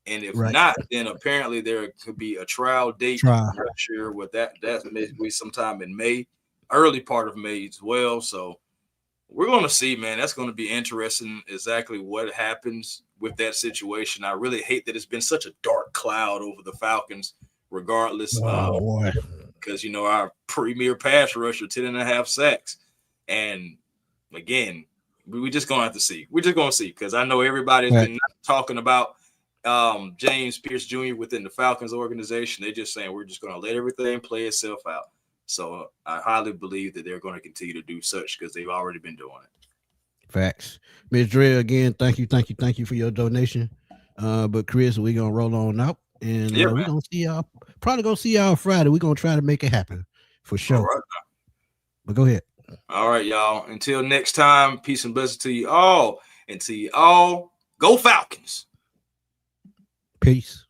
And if not, then apparently there could be a trial date. I'm not sure what that may be sometime in May, early part of May as well. So we're going to see, man. That's going to be interesting exactly what happens with that situation. I really hate that it's been such a dark cloud over the Falcons, regardless. Because, you know, our premier pass rusher, 10.5 sacks. And, again, we're just going to have to see. We're just going to see because I know everybody's been talking about James Pierce Jr. within the Falcons organization. They're just saying we're just going to let everything play itself out. So I highly believe that they're going to continue to do such because they've already been doing it. Facts. Ms. Dre, again, thank you for your donation. But Chris, we're going to roll on out. And we're going to see y'all. Probably going to see y'all Friday. We're going to try to make it happen for sure. All right. But go ahead. All right, y'all. Until next time, peace and blessings to you all. And to you all, go Falcons. Peace.